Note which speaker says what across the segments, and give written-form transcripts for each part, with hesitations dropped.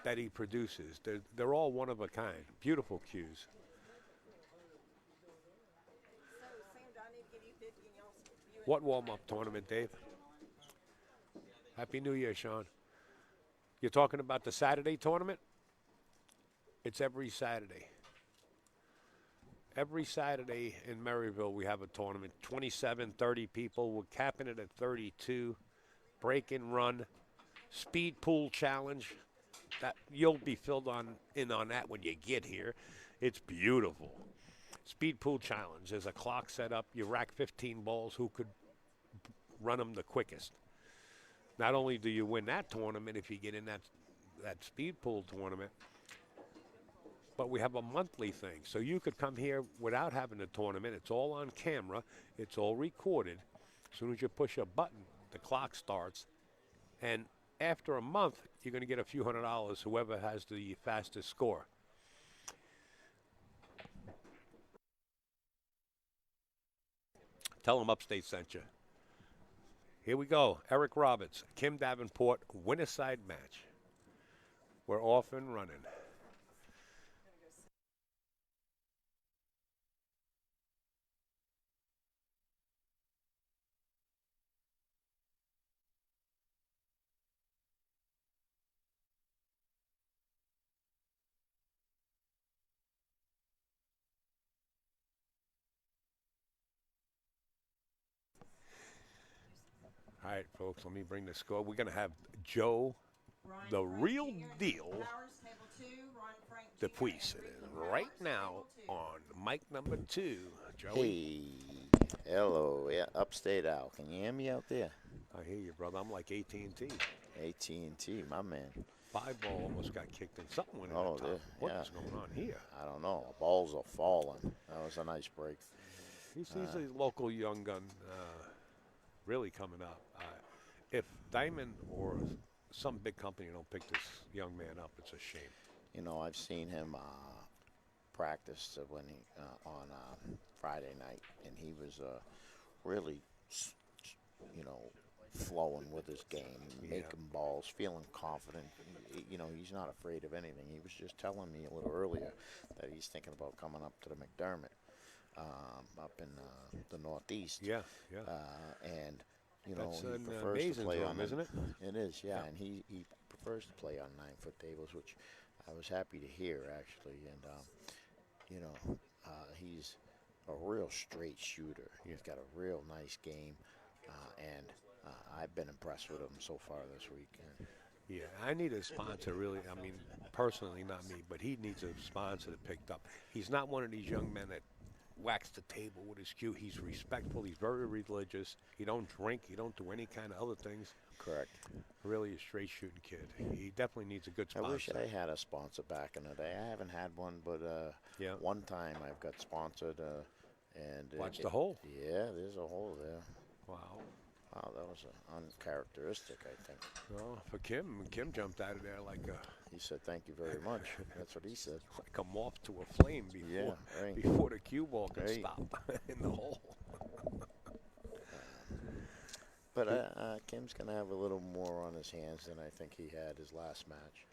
Speaker 1: that he produces. They're all one of a kind. Beautiful cues. What warm-up tournament, Dave? Happy New Year, Sean. You're talking about the Saturday tournament? It's every Saturday. Every Saturday in Maryville, we have a tournament. 27, 30 people. We're capping it at 32. Break and run. Speed pool challenge. That you'll be filled in on that when you get here. It's beautiful. Speed pool challenge. There's a clock set up. You rack 15 balls. Who could run them the quickest? Not only do you win that tournament if you get in that speed pool tournament, but we have a monthly thing. So you could come here without having a tournament. It's all on camera. It's all recorded. As soon as you push a button, the clock starts. And after a month, you're going to get a few $100, whoever has the fastest score. Tell them Upstate sent you. Here we go. Eric Roberts, Kim Davenport, winner side match. We're off and running. All right, folks, let me bring the score. We're going to have Joe, the real deal, DePuis, right now on mic number 2. Joey.
Speaker 2: Hey, hello, yeah, Upstate Al. Can you hear me out there?
Speaker 1: I hear you, brother. I'm like AT&T.
Speaker 2: AT&T, my man.
Speaker 1: 5-ball almost got kicked in. Something went in
Speaker 2: Oh,
Speaker 1: the top.
Speaker 2: yeah.
Speaker 1: What's going on here?
Speaker 2: I don't know. Balls are falling. That was a nice break.
Speaker 1: He's a local young gun really coming up. If Diamond or some big company don't pick this young man up, it's a shame.
Speaker 2: You know, I've seen him practice when he on Friday night, and he was really, you know, flowing with his game, making balls, feeling confident. You know, he's not afraid of anything. He was just telling me a little earlier that he's thinking about coming up to the McDermott up in the Northeast.
Speaker 1: Yeah.
Speaker 2: And you know,
Speaker 1: That's
Speaker 2: he
Speaker 1: an
Speaker 2: prefers to
Speaker 1: amazing
Speaker 2: play
Speaker 1: to
Speaker 2: on
Speaker 1: him, isn't it?
Speaker 2: It is, yeah. And he prefers to play on 9-foot tables, which I was happy to hear actually. And you know, he's a real straight shooter. He's got a real nice game, and I've been impressed with him so far this weekend.
Speaker 1: Yeah, I need a sponsor, really. I mean, personally, not me, but he needs a sponsor that picked up. He's not one of these young men that whacks the table with his cue. He's respectful. He's very religious. He don't drink. He don't do any kind of other things.
Speaker 2: Correct.
Speaker 1: Really a straight shooting kid. He definitely needs a good sponsor.
Speaker 2: I wish I had a sponsor back in the day. I haven't had one, but one time I've got sponsored. And
Speaker 1: Watch the hole.
Speaker 2: Yeah, there's a hole there.
Speaker 1: Wow.
Speaker 2: Wow, that was uncharacteristic, I think.
Speaker 1: Well, for Kim jumped out of there like a...
Speaker 2: He said, "Thank you very much." That's what he said.
Speaker 1: Like a moth to a flame before the cue ball could stop in the hole.
Speaker 2: But Kim's going to have a little more on his hands than I think he had his last match.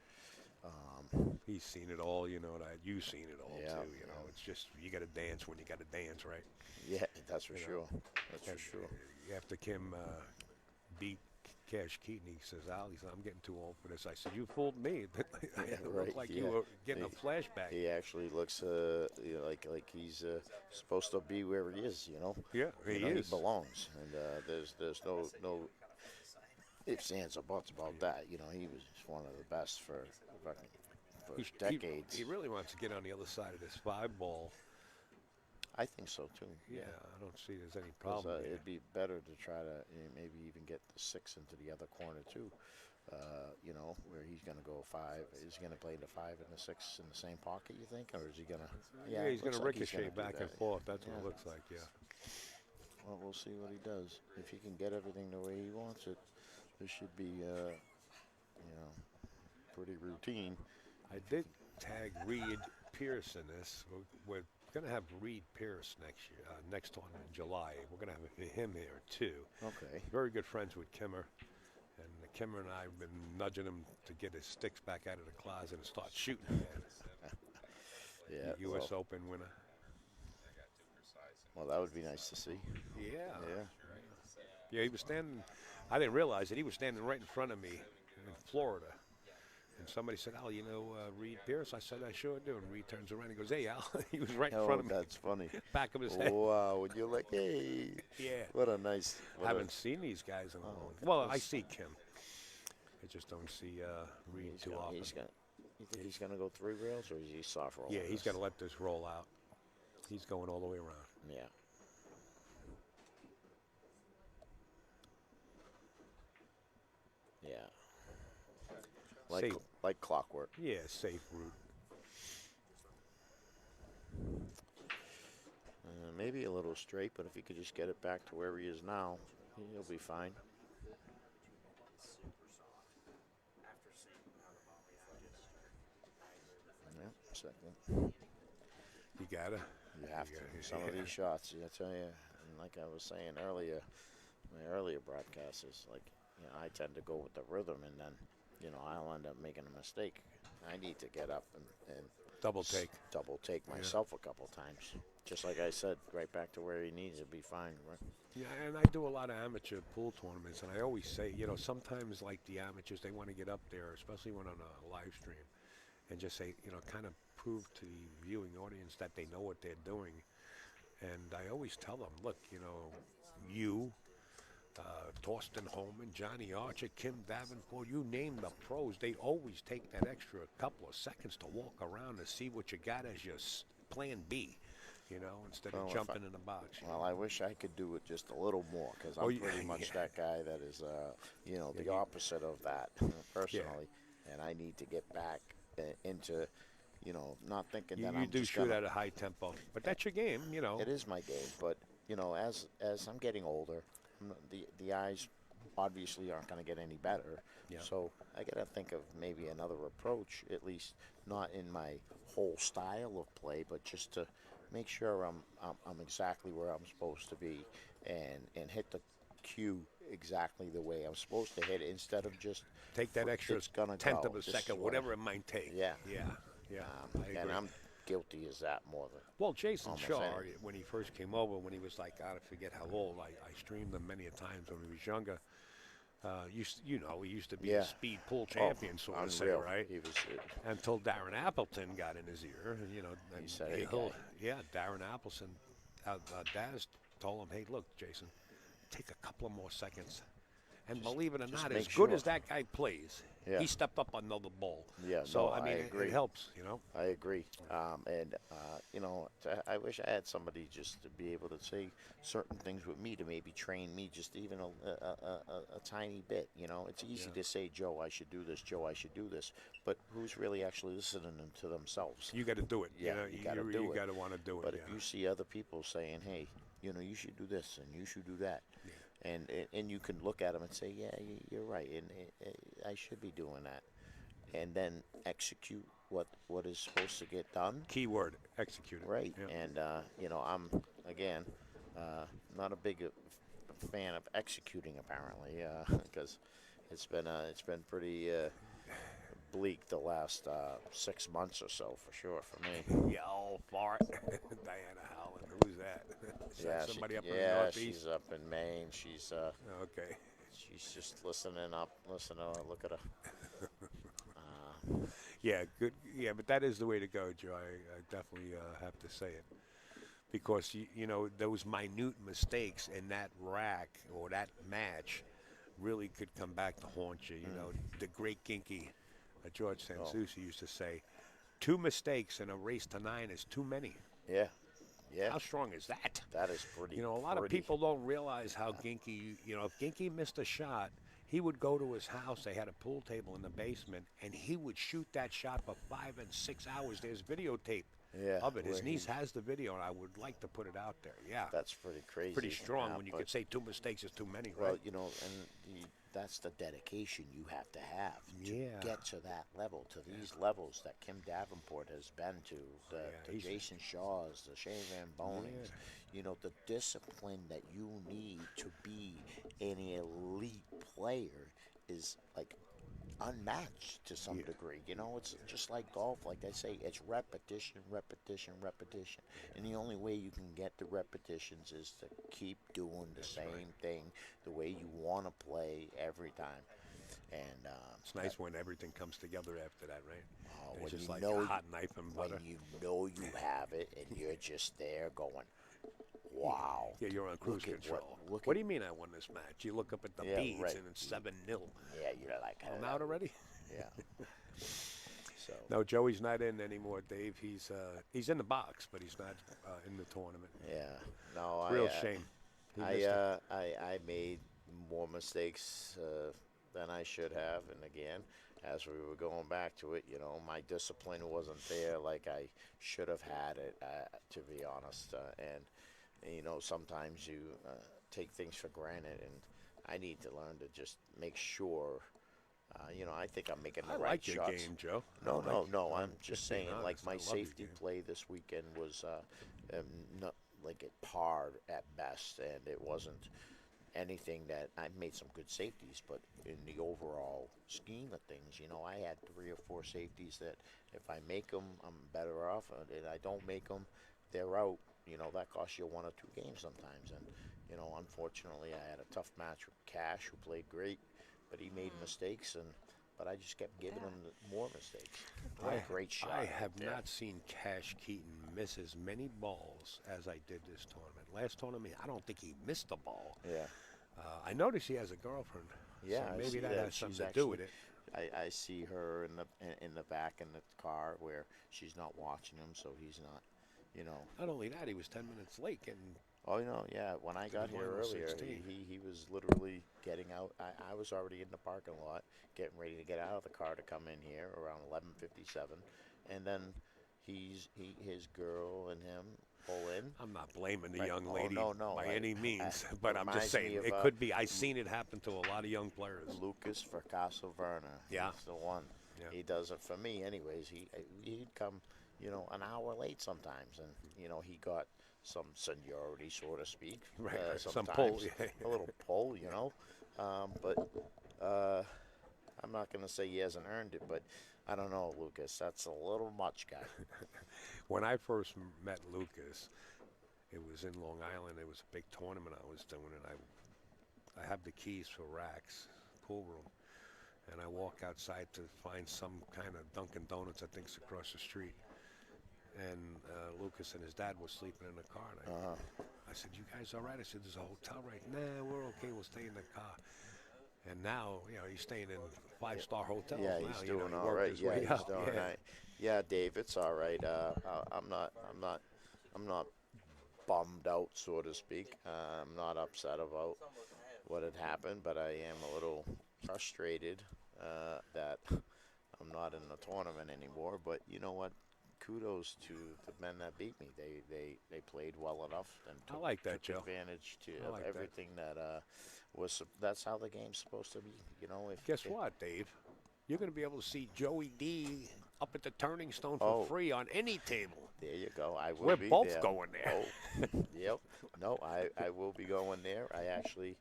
Speaker 1: He's seen it all, you know. You've seen it all,
Speaker 2: yeah,
Speaker 1: too. You know, it's just you got to dance when you got to dance, right?
Speaker 2: Yeah, that's for sure. That's for sure.
Speaker 1: After Kim beat Cash Keaton, he says, "Al, I'm getting too old for this." I said, "You fooled me." It looked like you were getting a flashback.
Speaker 2: He actually looks you know, like he's supposed to be where he is, you know.
Speaker 1: Yeah, he is.
Speaker 2: He belongs, and there's no ifs, ands, or buts about that. You know, he was one of the best for decades.
Speaker 1: He really wants to get on the other side of this 5-ball.
Speaker 2: I think so too.
Speaker 1: Yeah, I don't see there's any problem.
Speaker 2: It'd be better to try to maybe even get the 6 into the other corner too. You know, where he's going to go 5. Is he going to play the 5 and the 6 in the same pocket? You think, or is he going to?
Speaker 1: Yeah, he's going to ricochet back and forth. That's what it looks like. Yeah.
Speaker 2: Well, we'll see what he does. If he can get everything the way he wants it, this should be, you know, pretty routine.
Speaker 1: I did tag Reed Pierce in this. We're going to have Reed Pierce next one in July. We're going to have him here too.
Speaker 2: Okay.
Speaker 1: Very good friends with Kimmer, and Kimmer and I have been nudging him to get his sticks back out of the closet and start shooting again.
Speaker 2: Yeah.
Speaker 1: U.S. Open winner.
Speaker 2: Well, that would be nice to see.
Speaker 1: Yeah.
Speaker 2: Yeah.
Speaker 1: Yeah, he was standing. I didn't realize it. He was standing right in front of me in Florida. And somebody said, "Al, you know Reed Pierce?" I said, "I sure do." And Reed turns around and goes, "Hey, Al." He was right in front of me.
Speaker 2: That's funny.
Speaker 1: Back of his head.
Speaker 2: Wow. And you're like, hey.
Speaker 1: Yeah.
Speaker 2: What a nice.
Speaker 1: I haven't seen these guys in a long time. Well, I see Kim. I just don't see Reed too often.
Speaker 2: You think he's going to go 3 rails, or is he soft roll?
Speaker 1: Yeah, he's got to let this roll out. He's going all the way around.
Speaker 2: Yeah. Yeah.
Speaker 1: Safe.
Speaker 2: Like clockwork.
Speaker 1: Yeah, safe route.
Speaker 2: Maybe a little straight, but if he could just get it back to where he is now, he'll be fine. Yeah, second.
Speaker 1: You gotta.
Speaker 2: You have to. Some of these shots, I tell you, and like I was saying earlier, my earlier broadcasts is like, I tend to go with the rhythm, and then, I'll end up making a mistake. I need to get up and
Speaker 1: Double take.
Speaker 2: Double take myself a couple times. Just like I said, right back to where he needs to be fine. Right?
Speaker 1: Yeah, and I do a lot of amateur pool tournaments, and I always say, sometimes like the amateurs, they want to get up there, especially when on a live stream, and just say, kind of prove to the viewing audience that they know what they're doing. And I always tell them, look, you, Torsten Holman, Johnny Archer, Kim Davenport, you name the pros, they always take that extra couple of seconds to walk around and see what you got as your plan B, instead of jumping in the box.
Speaker 2: Well, I wish I could do it just a little more, because I'm pretty much that guy that is, the opposite of that personally. And I need to get back into, not thinking that I'm
Speaker 1: You do
Speaker 2: just
Speaker 1: shoot at a high tempo, but that's your game,
Speaker 2: It is my game, but, as I'm getting older, the eyes obviously aren't going to get any better.
Speaker 1: Yeah.
Speaker 2: So I got to think of maybe another approach, at least not in my whole style of play, but just to make sure I'm exactly where I'm supposed to be and hit the cue exactly the way I'm supposed to hit it, instead of just
Speaker 1: take that extra tenth of a second, whatever it might take.
Speaker 2: Yeah.
Speaker 1: Yeah.
Speaker 2: And I'm guilty as that more than.
Speaker 1: Well, Jason Shaw,
Speaker 2: anything.
Speaker 1: when he first came over, when he was like, I forget how old, I streamed him many a times when he was younger. He used to be a speed pool champion, so to say, right?
Speaker 2: He was.
Speaker 1: Until Darren Appleton got in his ear, and
Speaker 2: He said,
Speaker 1: Darren Appleton, Daz told him, hey, look, Jason, take a couple of more seconds. And believe it or not, as good as that guy plays, he stepped up another ball.
Speaker 2: Yeah,
Speaker 1: so,
Speaker 2: I agree.
Speaker 1: It helps,
Speaker 2: I agree. I wish I had somebody just to be able to say certain things with me, to maybe train me just even a tiny bit. It's easy to say, Joe, I should do this, Joe, I should do this. But who's really actually listening to themselves?
Speaker 1: You got to do it.
Speaker 2: Yeah, you got to do it.
Speaker 1: You got to want to do it.
Speaker 2: But if you see other people saying, hey, you should do this and you should do that. Yeah. And you can look at them and say, yeah, you're right, and I should be doing that, and then execute what is supposed to get done.
Speaker 1: Keyword: execute.
Speaker 2: Right,
Speaker 1: yeah.
Speaker 2: And I'm again not a big fan of executing, apparently, because it's been pretty bleak the last 6 months or so, for sure, for me.
Speaker 1: Yeah, all fart. Diana Howland, who's that? Is that somebody up in the Northeast?
Speaker 2: She's up in Maine. She's
Speaker 1: okay.
Speaker 2: She's just listening up. Look at her.
Speaker 1: Yeah, good. Yeah, but that is the way to go, Joe. I definitely have to say it, because those minute mistakes in that rack or that match really could come back to haunt you. The great Ginky, George Sansucci used to say, 2 mistakes in a race to 9 is too many.
Speaker 2: Yeah. Yeah.
Speaker 1: How strong is that?
Speaker 2: That is pretty.
Speaker 1: A lot of people don't realize how Ginky, if Ginky missed a shot, he would go to his house. They had a pool table in the basement, and he would shoot that shot for 5 and 6 hours. There's videotape of it. His niece has the video, and I would like to put it out there. Yeah.
Speaker 2: That's pretty crazy.
Speaker 1: Pretty strong when you could say 2 mistakes is too many,
Speaker 2: well,
Speaker 1: right?
Speaker 2: And that's the dedication you have to
Speaker 1: Yeah.
Speaker 2: get to that level, to these levels that Kim Davenport has been to, the Jason Shaws, the Shane Van Bonings. The discipline that you need to be an elite player is like unmatched to some degree. You know, it's just like golf. Like I say, it's repetition, repetition, repetition. And the only way you can get the repetitions is to keep doing the same thing the way you want to play every time. And
Speaker 1: It's nice when everything comes together after that, right? And
Speaker 2: when
Speaker 1: it's just
Speaker 2: you
Speaker 1: like
Speaker 2: know
Speaker 1: a hot knife and
Speaker 2: when
Speaker 1: butter.
Speaker 2: you know you have it, and you're just there going, wow.
Speaker 1: Yeah, you're on cruise
Speaker 2: Look at
Speaker 1: control.
Speaker 2: look
Speaker 1: What
Speaker 2: at
Speaker 1: do you mean I won this match? You look up at the
Speaker 2: yeah,
Speaker 1: beads
Speaker 2: right.
Speaker 1: and it's 7-0.
Speaker 2: Yeah, you're like,
Speaker 1: I'm out already.
Speaker 2: yeah. So
Speaker 1: No, Joey's not in anymore, Dave. He's in the box, but he's not in the tournament.
Speaker 2: yeah, no,
Speaker 1: Real shame. He missed it.
Speaker 2: I made more mistakes than I should have, and again, as we were going back to it, you know, my discipline wasn't there like I should have had it, to be honest. And you know, sometimes you take things for granted, and I need to learn to just make sure. You know, I think I'm making the
Speaker 1: I
Speaker 2: right
Speaker 1: like your
Speaker 2: shots.
Speaker 1: game, Joe.
Speaker 2: No,
Speaker 1: I like
Speaker 2: no, no.
Speaker 1: it.
Speaker 2: I'm just saying,
Speaker 1: being
Speaker 2: like
Speaker 1: honest, I
Speaker 2: my
Speaker 1: love your
Speaker 2: safety
Speaker 1: game.
Speaker 2: play this weekend was not like at par at best, and it wasn't anything that I made some good safeties, but in the overall scheme of things, you know, I had 3 or 4 safeties that if I make them, I'm better off, and I don't make them, they're out. You know, that costs you 1 or 2 games sometimes, and you know, unfortunately, I had a tough match with Cash, who played great, but he made mistakes, but I just kept giving him more mistakes. What a great shot!
Speaker 1: I
Speaker 2: right
Speaker 1: have
Speaker 2: there.
Speaker 1: not seen Cash Keaton miss as many balls as I did this tournament. Last tournament, I don't think he missed a ball.
Speaker 2: Yeah.
Speaker 1: I noticed he has a girlfriend.
Speaker 2: Yeah,
Speaker 1: so
Speaker 2: I
Speaker 1: maybe
Speaker 2: see
Speaker 1: that
Speaker 2: that.
Speaker 1: has something
Speaker 2: She's
Speaker 1: to do with
Speaker 2: actually-
Speaker 1: it.
Speaker 2: I see her in the back in the car where she's not watching him, so he's not, you know.
Speaker 1: Not only that, he was 10 minutes late getting.
Speaker 2: Oh, you know, yeah. When I got
Speaker 1: the
Speaker 2: here
Speaker 1: final
Speaker 2: earlier,
Speaker 1: 16.
Speaker 2: he was literally getting out. I was already in the parking lot, getting ready to get out of the car to come in here around 11:57, and then his girl and him pull in.
Speaker 1: I'm not blaming the
Speaker 2: Right.
Speaker 1: young
Speaker 2: Oh,
Speaker 1: lady
Speaker 2: no.
Speaker 1: by any means,
Speaker 2: It
Speaker 1: but I'm
Speaker 2: reminds
Speaker 1: just
Speaker 2: me
Speaker 1: saying
Speaker 2: of,
Speaker 1: it could be. I've seen it happen to a lot of young players.
Speaker 2: Lucas for Verna.
Speaker 1: Yeah.
Speaker 2: He's the one.
Speaker 1: Yeah.
Speaker 2: He does it for me, anyways. He'd come, you know, an hour late sometimes, and you know he got some seniority, so to speak.
Speaker 1: Right, some
Speaker 2: sometimes.
Speaker 1: pull, yeah.
Speaker 2: A little pull, you know. But I'm not going to say he hasn't earned it, but I don't know, Lucas. That's a little much, guy.
Speaker 1: When I first met Lucas, it was in Long Island. It was a big tournament I was doing, and I have the keys for Rack's pool room. And I walk outside to find some kind of Dunkin' Donuts, I think it's across the street. And Lucas and his dad were sleeping in the car. And I said, "You guys all right?" I said, "There's a hotel right." "Nah, we're okay. We'll stay in the car." And now, you know, he's staying in 5-star hotels.
Speaker 2: Yeah,
Speaker 1: now,
Speaker 2: he's
Speaker 1: you know,
Speaker 2: doing
Speaker 1: he
Speaker 2: all
Speaker 1: worked
Speaker 2: right.
Speaker 1: his
Speaker 2: Yeah,
Speaker 1: way
Speaker 2: he's
Speaker 1: up.
Speaker 2: doing
Speaker 1: Yeah.
Speaker 2: all right. Yeah, Dave, it's all right. I'm not bummed out, so to speak. I'm not upset about what had happened, but I am a little frustrated that I'm not in the tournament anymore. But you know what? Kudos to the men that beat me. They played well enough and
Speaker 1: I
Speaker 2: took,
Speaker 1: like that,
Speaker 2: took
Speaker 1: Joe.
Speaker 2: advantage
Speaker 1: I
Speaker 2: of
Speaker 1: like that.
Speaker 2: everything that was. That's how the game's supposed to be. You know,
Speaker 1: Guess what, Dave? You're going to be able to see Joey D up at the Turning Stone for
Speaker 2: Oh.
Speaker 1: free on any table.
Speaker 2: There you go. I will
Speaker 1: We're
Speaker 2: be
Speaker 1: both
Speaker 2: there.
Speaker 1: going there.
Speaker 2: Oh, yep. No, I will be going there. I actually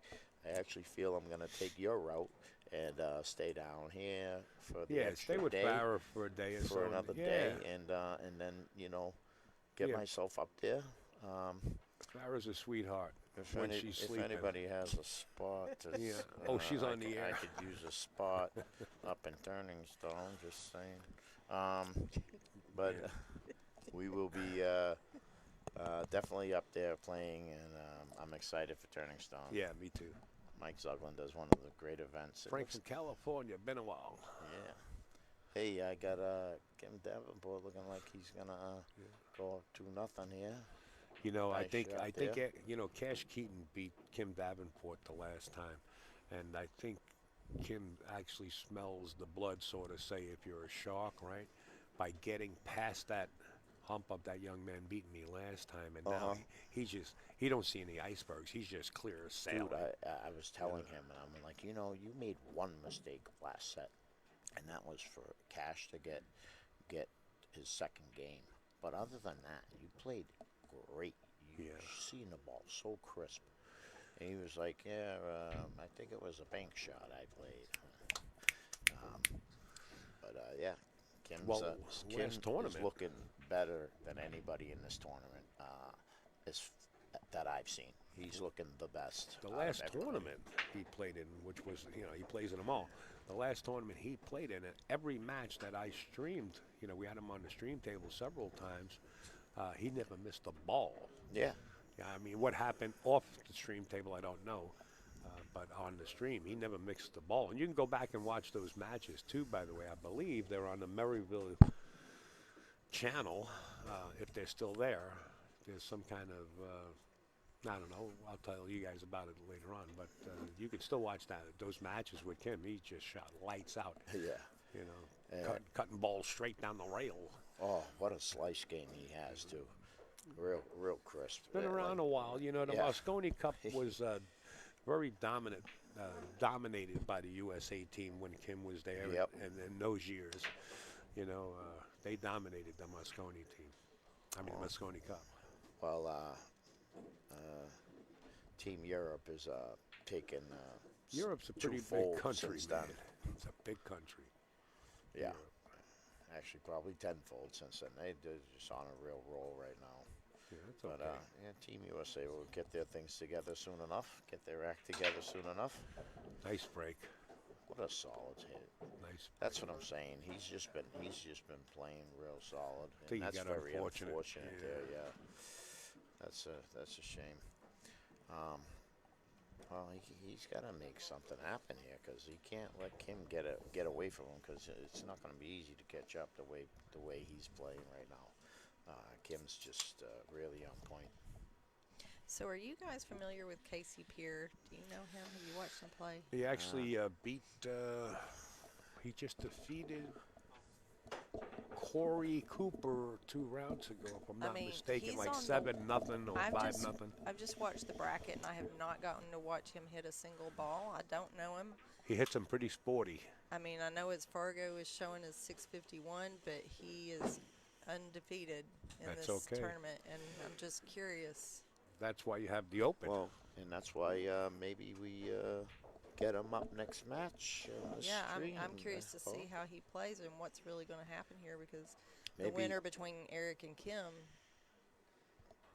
Speaker 2: feel I'm going to take your route and stay down here for the
Speaker 1: Yeah,
Speaker 2: extra
Speaker 1: stay with
Speaker 2: day,
Speaker 1: Farrah for a day or so.
Speaker 2: for another
Speaker 1: yeah.
Speaker 2: day, and then get
Speaker 1: Yeah.
Speaker 2: myself up there.
Speaker 1: Farrah's a sweetheart when she's
Speaker 2: If
Speaker 1: sleeping.
Speaker 2: anybody has a spot, to,
Speaker 1: Yeah. Oh, she's
Speaker 2: I
Speaker 1: on the air.
Speaker 2: I could use a spot up in Turning Stone. Just saying. But
Speaker 1: Yeah.
Speaker 2: we will be definitely up there playing, and I'm excited for Turning Stone.
Speaker 1: Yeah, me too.
Speaker 2: Mike Zuglin does one of the great events. It
Speaker 1: Frank
Speaker 2: looks-
Speaker 1: from California, been a while.
Speaker 2: yeah. Hey, I got Kim Davenport looking like he's gonna go 2-0 here.
Speaker 1: You know,
Speaker 2: Nice shot
Speaker 1: I think
Speaker 2: there.
Speaker 1: you know, Cash Keaton beat Kim Davenport the last time, and I think Kim actually smells the blood, so to say, if you're a shark, right? By getting past that hump of that young man beating me last time, and now he don't see any icebergs. He's just clear as sailing.
Speaker 2: Dude, I was telling him, and I'm like, you know, you made one mistake last set, and that was for Cash to get his second game. But other than that, you played great. You seen the ball so crisp. And he was like, yeah, I think it was a bank shot I played. Yeah, Kim's,
Speaker 1: Well,
Speaker 2: Kim
Speaker 1: last
Speaker 2: is
Speaker 1: tournament.
Speaker 2: looking better than anybody in this tournament. Is that I've seen. He's looking the best.
Speaker 1: The
Speaker 2: out of
Speaker 1: last
Speaker 2: everybody.
Speaker 1: tournament he played in, which was, he plays in them all. The last tournament he played in, every match that I streamed, we had him on the stream table several times. He never missed a ball.
Speaker 2: Yeah,
Speaker 1: Yeah, I mean, what happened off the stream table, I don't know. But on the stream, he never mixed the ball. And you can go back and watch those matches too, by the way. I believe they're on the Maryville channel, if they're still there. There's some kind of, I don't know, I'll tell you guys about it later on. But you can still watch those matches with Kim. He just shot lights out,
Speaker 2: yeah.
Speaker 1: cutting balls straight down the rail.
Speaker 2: Oh, what a slice game he has too. Real crisp.
Speaker 1: Been around a while. The
Speaker 2: yeah.
Speaker 1: Moscone Cup was very dominated by the USA team when Kim was there.
Speaker 2: Yep.
Speaker 1: And in those years, they dominated the Moscone team. I mean, the Moscone Cup.
Speaker 2: Well, Team Europe is taken.
Speaker 1: Europe's a pretty big
Speaker 2: twofold
Speaker 1: country,
Speaker 2: since
Speaker 1: man.
Speaker 2: then.
Speaker 1: It's a big country.
Speaker 2: Yeah.
Speaker 1: Europe.
Speaker 2: Actually, probably tenfold since then. They're just on a real roll right now.
Speaker 1: Yeah, that's
Speaker 2: But
Speaker 1: okay.
Speaker 2: yeah, Team USA will get their things together soon enough. Get their act together soon enough.
Speaker 1: Nice break.
Speaker 2: What a solid hit.
Speaker 1: Nice.
Speaker 2: That's what I'm saying. He's just been playing real solid.
Speaker 1: Till
Speaker 2: And
Speaker 1: you
Speaker 2: that's
Speaker 1: got
Speaker 2: very
Speaker 1: unfortunate.
Speaker 2: unfortunate
Speaker 1: Yeah.
Speaker 2: there. Yeah. That's a shame. Well, he's got to make something happen here because he can't let Kim get away from him because it's not going to be easy to catch up the way he's playing right now. Kim's just really on point.
Speaker 3: So are you guys familiar with Casey Pierre? Do you know him? Have you watched him play?
Speaker 1: He actually beat. He just defeated Corey Cooper 2 rounds ago, if I'm not mistaken,
Speaker 3: he's
Speaker 1: like
Speaker 3: on the-
Speaker 1: 7-0 or
Speaker 3: I've
Speaker 1: 5-0.
Speaker 3: I've just watched the bracket, and I have not gotten to watch him hit a single ball. I don't know him.
Speaker 1: He hits them pretty sporty.
Speaker 3: I mean, I know his Fargo is showing as 651, but he is undefeated in
Speaker 1: That's
Speaker 3: this
Speaker 1: okay.
Speaker 3: tournament, and I'm just curious.
Speaker 1: That's why you have the Open.
Speaker 2: Well, and that's why maybe we get him up next match. On the
Speaker 3: Yeah,
Speaker 2: stream,
Speaker 3: I'm curious to
Speaker 2: oh.
Speaker 3: see how he plays and what's really going to happen here because
Speaker 2: Maybe-
Speaker 3: the winner between Eric and Kim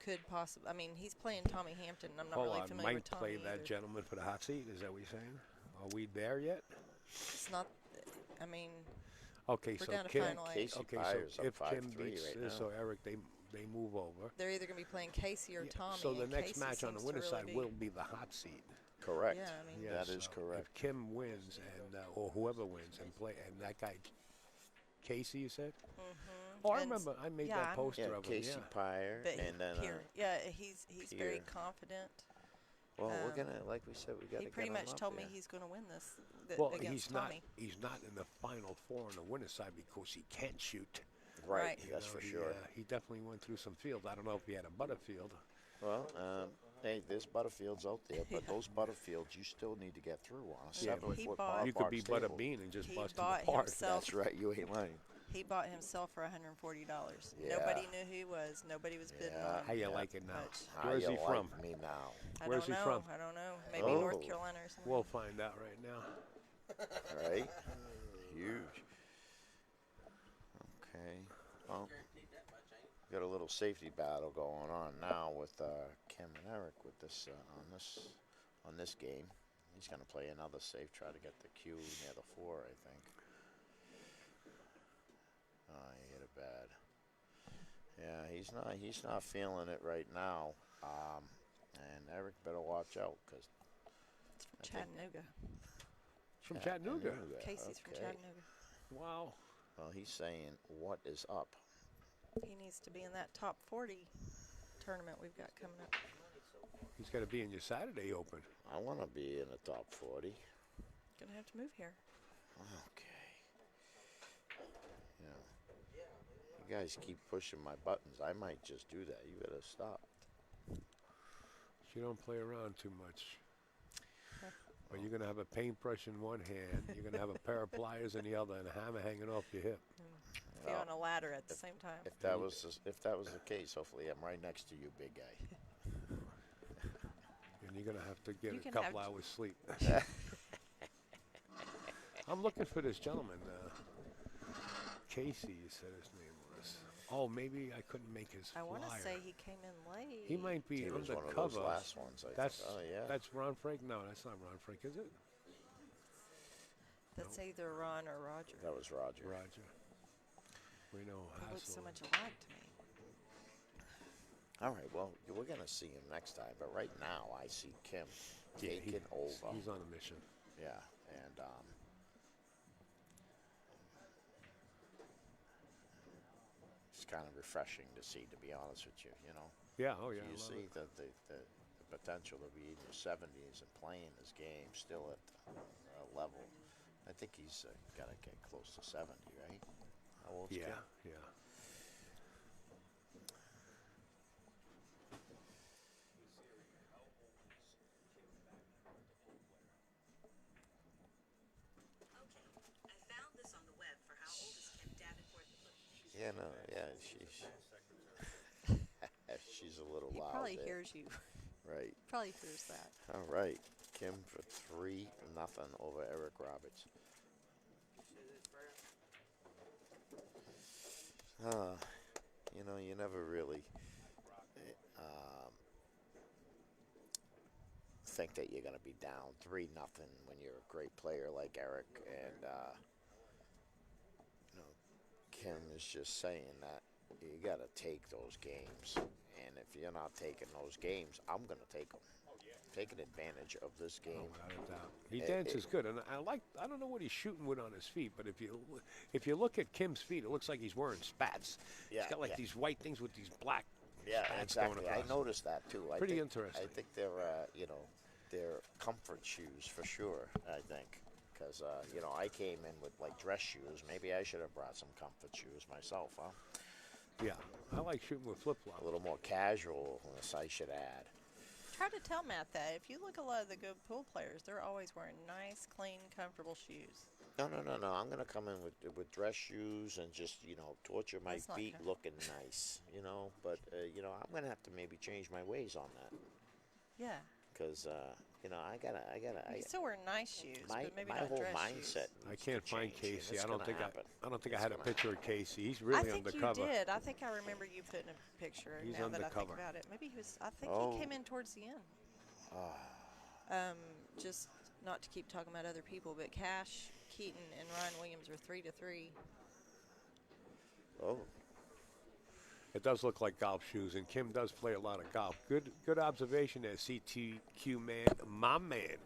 Speaker 3: could possibly. I mean, he's playing Tommy Hampton. And I'm not
Speaker 1: Hold
Speaker 3: really
Speaker 1: on,
Speaker 3: familiar
Speaker 1: might
Speaker 3: with Tommy
Speaker 1: play
Speaker 3: either.
Speaker 1: that gentleman for the hot seat. Is that what you're saying? Are we there yet?
Speaker 3: It's not. I mean,
Speaker 1: Okay,
Speaker 3: we're
Speaker 1: so
Speaker 3: down to
Speaker 1: Kim.
Speaker 3: final 8.
Speaker 2: Casey
Speaker 1: Okay,
Speaker 2: Byers
Speaker 1: so
Speaker 2: up
Speaker 1: if Kim
Speaker 2: 5-3
Speaker 1: beats
Speaker 2: right
Speaker 1: this
Speaker 2: now.
Speaker 1: or Eric, they move over.
Speaker 3: They're either going to be playing Casey or Tommy.
Speaker 1: So the
Speaker 3: and
Speaker 1: next
Speaker 3: Casey
Speaker 1: match on the
Speaker 3: seems to
Speaker 1: winner's
Speaker 3: really
Speaker 1: side
Speaker 3: be-
Speaker 1: will be the hot seat.
Speaker 2: Correct.
Speaker 3: Yeah, I mean,
Speaker 2: That is
Speaker 1: so
Speaker 2: correct.
Speaker 1: If Kim wins and or whoever wins and play, and that guy Casey, you said? Oh, I
Speaker 3: And
Speaker 1: remember. I made
Speaker 3: yeah,
Speaker 1: that
Speaker 3: I'm-
Speaker 1: poster
Speaker 2: Yeah,
Speaker 1: of him.
Speaker 2: Casey
Speaker 1: Yeah.
Speaker 2: Pyre,
Speaker 3: But
Speaker 2: and then
Speaker 3: Pierre, yeah, he's very
Speaker 2: Pierre.
Speaker 3: confident.
Speaker 2: well, we're
Speaker 3: um,
Speaker 2: gonna, like we said, we got to
Speaker 3: He
Speaker 2: get
Speaker 3: pretty
Speaker 2: him
Speaker 3: much
Speaker 2: up
Speaker 3: told me
Speaker 2: there.
Speaker 3: he's going to win this
Speaker 1: Well,
Speaker 3: against
Speaker 1: he's not.
Speaker 3: Tommy.
Speaker 1: He's not in the final 4 on the winner's side because he can't shoot.
Speaker 2: Right,
Speaker 3: Right.
Speaker 2: that's for sure.
Speaker 1: He definitely went through some fields. I don't know if he had a Butterfield.
Speaker 2: Well, hey, there's Butterfields out there, but those Butterfields you still need to get through on a
Speaker 1: Yeah,
Speaker 2: 7-foot
Speaker 3: bought-
Speaker 2: bar
Speaker 1: You could be
Speaker 2: box table.
Speaker 1: Butterbean and just
Speaker 3: He
Speaker 1: bust him
Speaker 3: bought
Speaker 1: apart.
Speaker 3: himself-
Speaker 2: That's right, you ain't lying.
Speaker 3: He bought himself for $140.
Speaker 2: Yeah.
Speaker 3: Nobody knew who he was. Nobody was bidding
Speaker 2: Yeah.
Speaker 3: on him.
Speaker 1: How you
Speaker 2: Yeah.
Speaker 1: like it now?
Speaker 3: Much.
Speaker 2: How
Speaker 1: Where's
Speaker 2: you
Speaker 1: he from?
Speaker 2: like me now?
Speaker 3: I
Speaker 1: Where's
Speaker 3: don't
Speaker 1: he
Speaker 3: know.
Speaker 1: from?
Speaker 3: I don't know. Maybe
Speaker 2: Oh.
Speaker 3: North Carolina or something.
Speaker 1: We'll find out right now.
Speaker 2: Right? Huge. Okay. Well, we got a little safety battle going on now with Kim and Eric with this on this game. He's going to play another safe, try to get the cue near the 4, I think. Oh, he hit it bad. Yeah, he's not feeling it right now. And Eric better watch out because
Speaker 3: It's from Chattanooga.
Speaker 1: From Chattanooga.
Speaker 3: Casey's from
Speaker 2: Okay.
Speaker 3: Chattanooga.
Speaker 1: Wow.
Speaker 2: Well, he's saying, what is up?
Speaker 3: He needs to be in that top 40 tournament we've got coming up.
Speaker 1: He's got to be in your Saturday Open.
Speaker 2: I want to be in the top 40.
Speaker 3: Gonna have to move here.
Speaker 2: Okay. Yeah. You guys keep pushing my buttons. I might just do that. You better stop.
Speaker 1: You don't play around too much. But you're going to have a paintbrush in one hand. You're going to have a pair of pliers in the other and a hammer hanging off your hip.
Speaker 3: Be
Speaker 2: Well,
Speaker 3: on a ladder at the same time.
Speaker 2: If that was the case, hopefully I'm right next to you, big guy.
Speaker 1: And you're going to have to get
Speaker 3: You
Speaker 1: a
Speaker 3: can
Speaker 1: couple
Speaker 3: have-
Speaker 1: hours sleep. I'm looking for this gentleman. Casey, you said his name was. Oh, maybe I couldn't make his
Speaker 3: I
Speaker 1: flyer.
Speaker 3: want to say he came in late.
Speaker 1: He might be
Speaker 2: He was one
Speaker 1: undercover.
Speaker 2: of those last ones.
Speaker 1: That's
Speaker 2: oh yeah.
Speaker 1: that's Ron Frank. No, that's not Ron Frank, is it?
Speaker 3: That's either Ron or Roger.
Speaker 2: That was Roger.
Speaker 1: Roger. We know
Speaker 3: They look so
Speaker 1: Hassel.
Speaker 3: much alike to me.
Speaker 2: All right. Well, we're gonna see him next time. But right now, I see Kim taking over.
Speaker 1: He's on a mission.
Speaker 2: Yeah, and it's kind of refreshing to see, to be honest with you. You know,
Speaker 1: Yeah. Oh yeah.
Speaker 2: you
Speaker 1: I love
Speaker 2: see
Speaker 1: it.
Speaker 2: the potential to be in your 70s and playing this game still at a level. I think he's got to get close to 70, right? How old's
Speaker 1: Yeah.
Speaker 2: Kim?
Speaker 1: Yeah.
Speaker 4: I found this on the web for how old is Kim Davenport.
Speaker 2: Yeah, no, yeah, she's a little
Speaker 3: He
Speaker 2: loud
Speaker 3: probably
Speaker 2: there.
Speaker 3: hears you.
Speaker 2: Right.
Speaker 3: Probably hears that.
Speaker 2: All right. Kim for 3-0 over Eric Roberts. You know, you never really think that you're going to be down 3-0 when you're a great player like Eric. And, you know, Kim is just saying that you got to take those games. And if you're not taking those games, I'm going to take them. Taking advantage of this game.
Speaker 1: Oh, without a doubt. He dances good, and I don't know what he's shooting with on his feet, but if you look at Kim's feet, it looks like he's wearing spats.
Speaker 2: Yeah,
Speaker 1: He's got like
Speaker 2: yeah.
Speaker 1: these white things with these black
Speaker 2: Yeah,
Speaker 1: spats
Speaker 2: exactly.
Speaker 1: going
Speaker 2: I
Speaker 1: across.
Speaker 2: noticed that too.
Speaker 1: Pretty
Speaker 2: I
Speaker 1: interesting.
Speaker 2: think they're, you know, they're comfort shoes for sure. I think because you know, I came in with like dress shoes. Maybe I should have brought some comfort shoes myself, huh?
Speaker 1: Yeah, I like shooting with flip
Speaker 2: A
Speaker 1: flops.
Speaker 2: little more casual, I should add.
Speaker 3: Try to tell Matt that. If you look at a lot of the good pool players, they're always wearing nice, clean, comfortable shoes.
Speaker 2: No. I'm gonna come in with dress shoes and just, you know, torture my
Speaker 3: That's not
Speaker 2: feet
Speaker 3: fair.
Speaker 2: looking nice, you know. But you know, I'm gonna have to maybe change my ways on that
Speaker 3: Yeah.
Speaker 2: because you know, I
Speaker 3: You can still wear nice shoes,
Speaker 2: my
Speaker 3: but maybe
Speaker 2: my
Speaker 3: not
Speaker 2: whole
Speaker 3: dress
Speaker 2: mindset.
Speaker 3: shoes.
Speaker 1: I
Speaker 2: needs
Speaker 1: can't
Speaker 2: to
Speaker 1: find
Speaker 2: change, and
Speaker 1: Casey.
Speaker 2: it's
Speaker 1: I don't
Speaker 2: gonna
Speaker 1: think
Speaker 2: happen.
Speaker 1: I don't think I
Speaker 2: It's
Speaker 1: had a
Speaker 2: gonna
Speaker 1: picture of Casey. He's
Speaker 3: I
Speaker 1: really
Speaker 3: think
Speaker 1: undercover.
Speaker 3: you did. I think I remember you putting a picture.
Speaker 1: He's
Speaker 3: now that I think
Speaker 1: undercover.
Speaker 3: about it, maybe he was. I think
Speaker 2: Oh.
Speaker 3: he came in towards the end. Just not to keep talking about other people, but Cash, Keaton, and Ryan Williams are 3-3.
Speaker 2: Oh.
Speaker 1: It does look like golf shoes, and Kim does play a lot of golf. Good observation there, CTQ man, my man.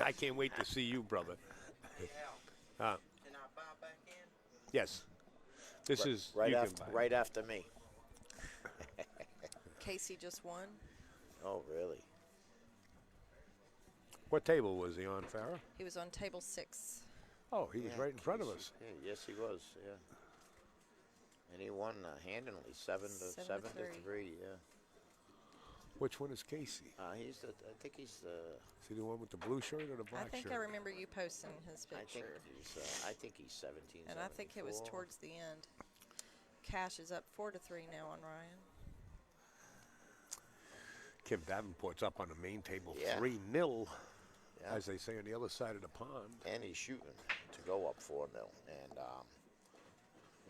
Speaker 1: I can't wait to see you, brother.
Speaker 5: Can I buy back in?
Speaker 1: Yes, this is
Speaker 2: right
Speaker 1: you can
Speaker 2: after
Speaker 1: buy.
Speaker 2: right after me.
Speaker 3: Casey just won.
Speaker 2: Oh, really?
Speaker 1: What table was he on, Farrah?
Speaker 3: He was on table 6.
Speaker 1: Oh, he was
Speaker 2: Yeah,
Speaker 1: right in front of
Speaker 2: Casey.
Speaker 1: us.
Speaker 2: Yeah, yes, he was. Yeah. And he won handily, 7
Speaker 3: 7 to
Speaker 2: to 3. Yeah.
Speaker 1: Which one is Casey?
Speaker 2: He's the. I think he's the.
Speaker 1: Is he the one with the blue shirt or the black
Speaker 3: I think
Speaker 1: shirt?
Speaker 3: I remember you posting his
Speaker 2: I think
Speaker 3: picture.
Speaker 2: he's. I think he's 17.
Speaker 3: And I think it was
Speaker 2: 74.
Speaker 3: towards the end. Cash is up 4-3 now on Ryan.
Speaker 1: Kim Davenport's up on the main table,
Speaker 2: Yeah.
Speaker 1: 3-0,
Speaker 2: Yeah.
Speaker 1: as they say on the other side of the pond.
Speaker 2: And he's shooting to go up 4-0, and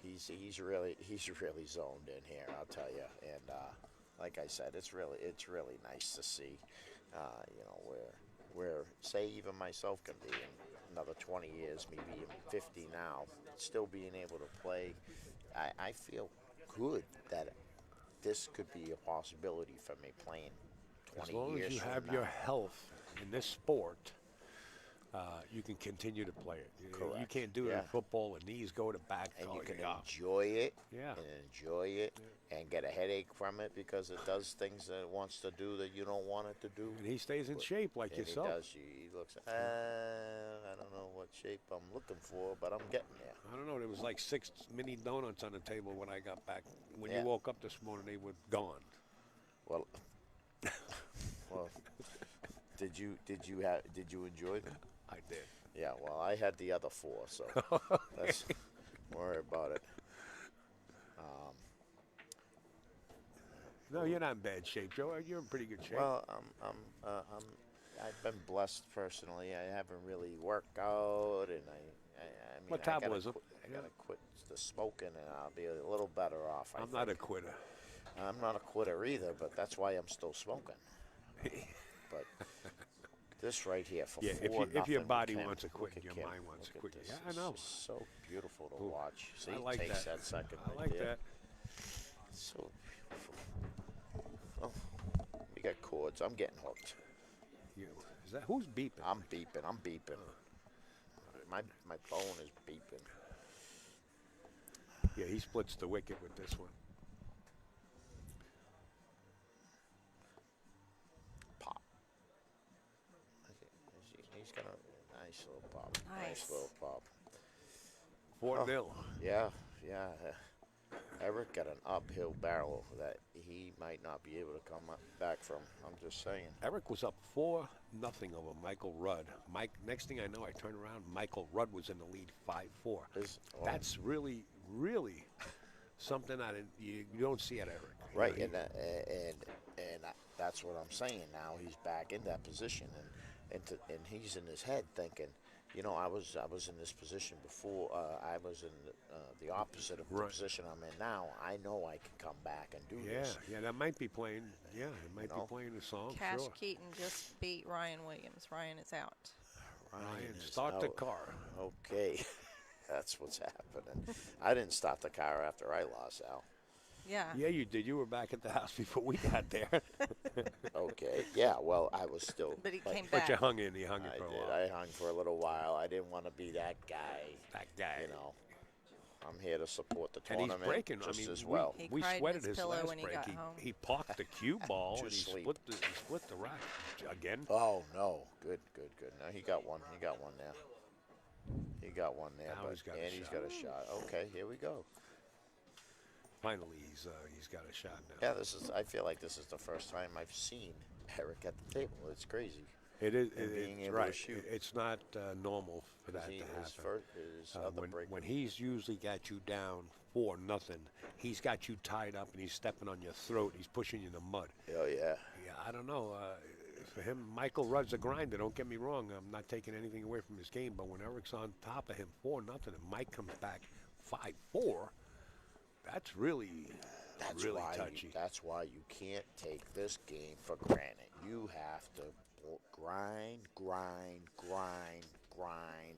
Speaker 2: he's really zoned in here. I'll tell you. And like I said, it's really nice to see. You know, where say even myself can be in another 20 years, maybe even 50 now, still being able to play. I feel good that this could be a possibility for me playing 20
Speaker 1: As long
Speaker 2: years
Speaker 1: as you
Speaker 2: from
Speaker 1: have
Speaker 2: now.
Speaker 1: your health in this sport, you can continue to play it. You
Speaker 2: Correct.
Speaker 1: can't do it in
Speaker 2: Yeah.
Speaker 1: football, and knees go to back.
Speaker 2: And
Speaker 1: oh,
Speaker 2: you can
Speaker 1: yeah.
Speaker 2: enjoy it
Speaker 1: Yeah.
Speaker 2: and enjoy it and get a headache from it because it does things that it wants to do that you don't want it to do.
Speaker 1: And he stays in shape like
Speaker 2: And
Speaker 1: yourself.
Speaker 2: he does. He looks, I don't know what shape I'm looking for, but I'm getting there.
Speaker 1: I don't know. There was like 6 mini donuts on the table when I got back. When
Speaker 2: Yeah.
Speaker 1: you woke up this morning, they were gone.
Speaker 2: Well, well, did you enjoy them?
Speaker 1: I did.
Speaker 2: Yeah, well, I had the other 4, so let's worry about it.
Speaker 1: No, you're not in bad shape, Joe. You're in pretty good shape.
Speaker 2: Well, I'm I've been blessed personally. I haven't really worked out, and I mean,
Speaker 1: Metabolism.
Speaker 2: I gotta quit the smoking, and I'll be a little better off.
Speaker 1: I'm not a quitter.
Speaker 2: I'm not a quitter either, but that's why I'm still smoking. But this right here for
Speaker 1: Yeah,
Speaker 2: four
Speaker 1: if your
Speaker 2: nothing
Speaker 1: body
Speaker 2: Kim.
Speaker 1: wants to quit,
Speaker 2: Look at
Speaker 1: your
Speaker 2: Kim.
Speaker 1: mind wants to
Speaker 2: Look at
Speaker 1: quit.
Speaker 2: this.
Speaker 1: Yeah, I know.
Speaker 2: This is so beautiful to
Speaker 1: Ooh,
Speaker 2: watch. See,
Speaker 1: I like
Speaker 2: takes
Speaker 1: that.
Speaker 2: that second
Speaker 1: I
Speaker 2: right
Speaker 1: like
Speaker 2: there.
Speaker 1: that.
Speaker 2: So beautiful. Oh, we got chords. I'm getting hooked.
Speaker 1: Is that who's beeping?
Speaker 2: I'm beeping. I'm beeping. My phone is beeping.
Speaker 1: Yeah, he splits the wicket with this one.
Speaker 2: Pop. He's got a nice little pop.
Speaker 3: Nice.
Speaker 2: Little pop.
Speaker 1: 4-0.
Speaker 2: Yeah. Eric got an uphill barrel that he might not be able to come back from. I'm just saying.
Speaker 1: Eric was up 4-0 over Michael Rudd. Next thing I know, I turned around. Michael Rudd was in the lead 5-4. That's really, really something you don't see at Eric.
Speaker 2: Right,
Speaker 1: You know,
Speaker 2: and that's what I'm saying. Now he's back in that position, and he's in his head thinking, you know, I was in this position before. I was in the opposite of the position I'm in now. I know I can come back and do this.
Speaker 1: Yeah, that might be playing. Yeah, it might be playing the song.
Speaker 3: Cash
Speaker 1: Sure.
Speaker 3: Keaton just beat Ryan Williams. Ryan is out.
Speaker 1: Ryan,
Speaker 2: is
Speaker 1: start the
Speaker 2: out.
Speaker 1: car.
Speaker 2: Okay, that's what's happening. I didn't start the car after I lost, Al.
Speaker 3: Yeah.
Speaker 1: Yeah, you did. You were back at the house before we got there.
Speaker 2: Okay, yeah. Well, I was still.
Speaker 3: But he came
Speaker 1: But
Speaker 3: back.
Speaker 1: you hung in. You hung it
Speaker 2: I
Speaker 1: for a
Speaker 2: did.
Speaker 1: while.
Speaker 2: I hung for a little while. I didn't want to be that guy.
Speaker 1: That guy.
Speaker 2: You know, I'm here to support the
Speaker 1: And
Speaker 2: tournament
Speaker 1: he's breaking.
Speaker 2: just
Speaker 1: I mean,
Speaker 2: as well.
Speaker 3: He
Speaker 1: we
Speaker 3: cried in
Speaker 1: sweated
Speaker 3: his
Speaker 1: his
Speaker 3: pillow
Speaker 1: last
Speaker 3: when he
Speaker 1: break.
Speaker 3: got home.
Speaker 1: He parked the cue ball and he
Speaker 2: sleep.
Speaker 1: split the rack again.
Speaker 2: Oh no! Good. No, he got one. He got one there. He got one there.
Speaker 1: Now
Speaker 2: But,
Speaker 1: he's got a
Speaker 2: and he's
Speaker 1: shot.
Speaker 2: got a shot. Okay, here we go.
Speaker 1: Finally, he's got a shot now.
Speaker 2: Yeah, I feel like this is the first time I've seen Eric at the table. It's crazy.
Speaker 1: It is.
Speaker 2: And being
Speaker 1: It's
Speaker 2: able
Speaker 1: right.
Speaker 2: to shoot.
Speaker 1: It's not other for that to
Speaker 2: His
Speaker 1: happen.
Speaker 2: other
Speaker 1: when,
Speaker 2: break.
Speaker 1: when he's usually got you down 4-0, he's got you tied up and he's stepping on your throat. He's pushing you in the mud.
Speaker 2: Oh yeah.
Speaker 1: Yeah, I don't know. For him, Michael Rudd's a grinder. Don't get me wrong. I'm not taking anything away from his game, but when Eric's on top of him 4-0 and Mike comes back 5-4, that's really touchy.
Speaker 2: That's why you can't take this game for granted. You have to grind,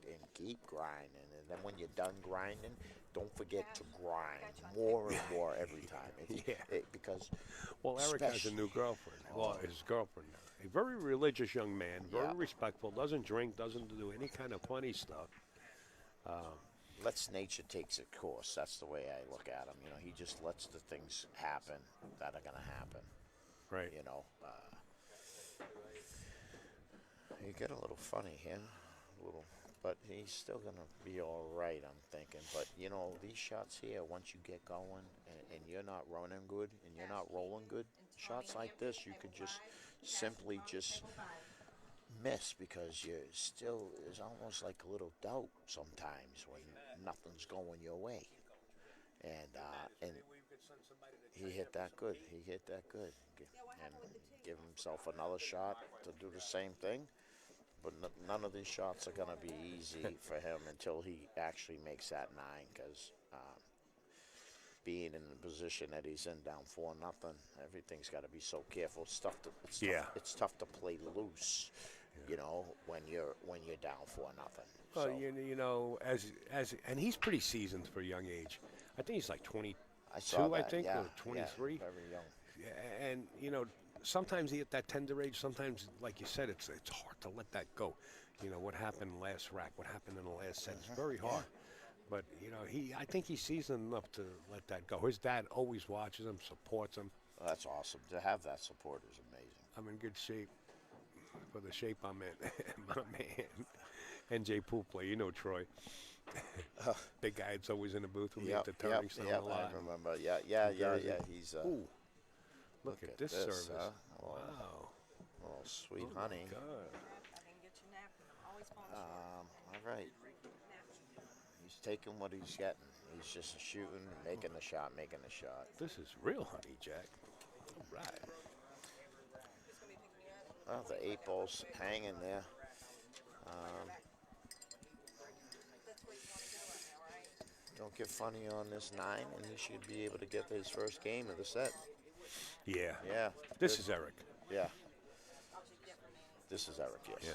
Speaker 2: and keep grinding. And then when you're done grinding, don't forget to grind more and more every time. Because
Speaker 1: well, Eric has a new girlfriend. Well, his girlfriend. A very religious young man, very respectful, doesn't drink, doesn't do any kind of funny stuff.
Speaker 2: Lets nature take its course. That's the way I look at him. You know, he just lets the things happen that are going to happen.
Speaker 1: Right.
Speaker 2: You know, you get a little funny here, but he's still going to be all right, I'm thinking. But, you know, these shots here, once you get going and you're not running good and you're not rolling good, shots like this, you could just simply just miss because you're still, there's almost like a little doubt sometimes when nothing's going your way. And he hit that good. And give himself another shot to do the same thing. But none of these shots are going to be easy for him until he actually makes that 9 because being in the position that he's in down 4-0, everything's got to be so careful. It's tough to play loose, you know, when you're down 4-0.
Speaker 1: Well,
Speaker 2: So,
Speaker 1: you know, and he's pretty seasoned for a young age. I think he's like 22,
Speaker 2: I saw that,
Speaker 1: I think,
Speaker 2: yeah,
Speaker 1: or 23.
Speaker 2: Yeah, very young.
Speaker 1: Yeah, and you know, sometimes he at that tender age, sometimes, like you said, it's hard to let that go. You know, what happened last rack, what happened in the last set, it's very hard. But you know, I think he's seasoned enough to let that go. His dad always watches him, supports him.
Speaker 2: Well, that's awesome. To have that support is amazing.
Speaker 1: I'm in good shape for the shape I'm in. My man, NJ Pool play, you know Troy. Big guy that's always in the booth when we get the turning
Speaker 2: I
Speaker 1: lot.
Speaker 2: remember. Yeah. He's
Speaker 1: Ooh, look at this service.
Speaker 2: Huh?
Speaker 1: Wow.
Speaker 2: Oh, sweet honey.
Speaker 1: God.
Speaker 3: I didn't get your napkin. I'm always phoning you.
Speaker 2: All right. He's taking what he's getting. He's just shooting, making the shot.
Speaker 1: This is real honey, Jack. All right.
Speaker 2: Well, the 8 ball's hanging there. Don't get funny on this 9, and he should be able to get his first game of the set.
Speaker 1: Yeah.
Speaker 2: Yeah.
Speaker 1: This
Speaker 2: good.
Speaker 1: is Eric.
Speaker 2: Yeah. This is Eric, yes.
Speaker 1: Yeah.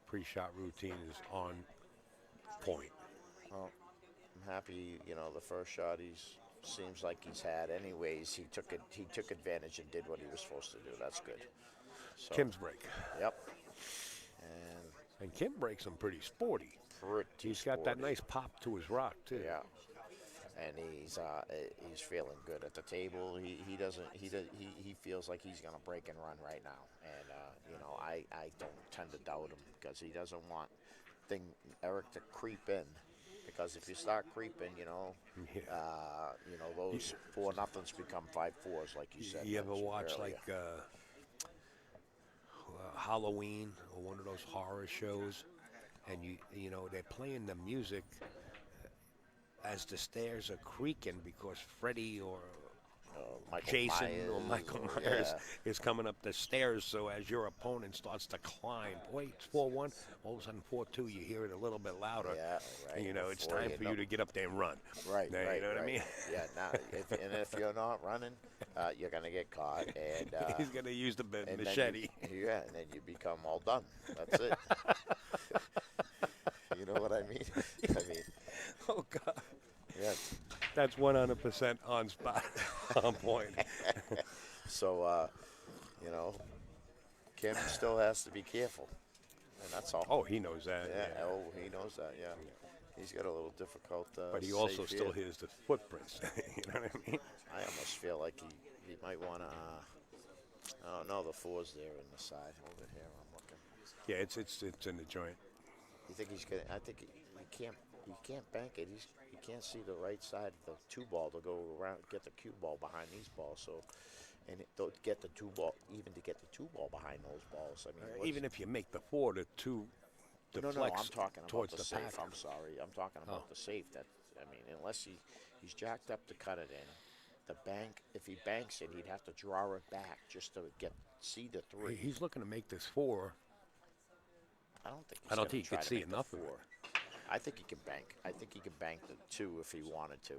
Speaker 1: Pre-shot routine is on point.
Speaker 2: Well, I'm happy, the first shot seems like he's had anyways. He took advantage and did what he was supposed to do. That's good. So,
Speaker 1: Kim's break.
Speaker 2: Yep.
Speaker 1: And Kim breaks him pretty sporty.
Speaker 2: Pretty
Speaker 1: He's got that
Speaker 2: sporty.
Speaker 1: nice pop to his rock, too.
Speaker 2: Yeah. And he's feeling good at the table. He feels like he's gonna break and run right now. And I don't tend to doubt him because he doesn't want Eric to creep in. Because if you start creeping, those 4-0s become 5-4s, like you said.
Speaker 1: You ever watch
Speaker 2: earlier.
Speaker 1: like Halloween or one of those horror shows, and they're playing the music as the stairs are creaking because Freddy or
Speaker 2: Michael
Speaker 1: Jason
Speaker 2: Myers,
Speaker 1: or Michael Myers is coming up the stairs. So as your opponent starts to climb, wait, it's 4-1. All of a sudden 4-2, you hear it a little bit louder.
Speaker 2: Yeah, right.
Speaker 1: And, it's
Speaker 2: Before
Speaker 1: time
Speaker 2: you
Speaker 1: for
Speaker 2: know-
Speaker 1: you to get up there and run.
Speaker 2: Right,
Speaker 1: Now,
Speaker 2: right.
Speaker 1: You know what I
Speaker 2: right.
Speaker 1: mean?
Speaker 2: Yeah, if you're not running, you're gonna get caught, and
Speaker 1: He's going to use the
Speaker 2: and then
Speaker 1: machete.
Speaker 2: and then you become all done. That's it. You know what I mean?
Speaker 1: Oh, God.
Speaker 2: Yeah.
Speaker 1: That's 100% on spot, on point.
Speaker 2: So, Kim still has to be careful, and that's all.
Speaker 1: Oh, he knows that.
Speaker 2: yeah. Oh, he knows that. Yeah. He's got a little difficult.
Speaker 1: But he also
Speaker 2: safe
Speaker 1: still
Speaker 2: here.
Speaker 1: hears the footprints. You know what I mean?
Speaker 2: I almost feel like he might want to. Oh no, the 4's there in the side over here. I'm looking.
Speaker 1: Yeah, it's in the joint.
Speaker 2: You think he's gonna? I think he can't bank it. He can't see the right side of the 2 ball to go around, get the cue ball behind these balls. So, and don't get the 2 ball, even to get the 2 ball behind those balls. I mean,
Speaker 1: Even if you make the 4, the 2 deflects
Speaker 2: no, I'm talking about
Speaker 1: towards
Speaker 2: the
Speaker 1: the
Speaker 2: safe.
Speaker 1: pack.
Speaker 2: I'm sorry, I'm talking about the safe. Unless he's jacked up to cut it in, the bank. If he banks it, he'd have to draw it back just to see the 3.
Speaker 1: He's looking to make this 4.
Speaker 2: I don't think.
Speaker 1: I don't
Speaker 2: He's
Speaker 1: think he
Speaker 2: gonna
Speaker 1: could
Speaker 2: try to
Speaker 1: see
Speaker 2: make the
Speaker 1: enough of
Speaker 2: 4.
Speaker 1: it.
Speaker 2: I think he can bank. I think he can bank the 2 if he wanted to.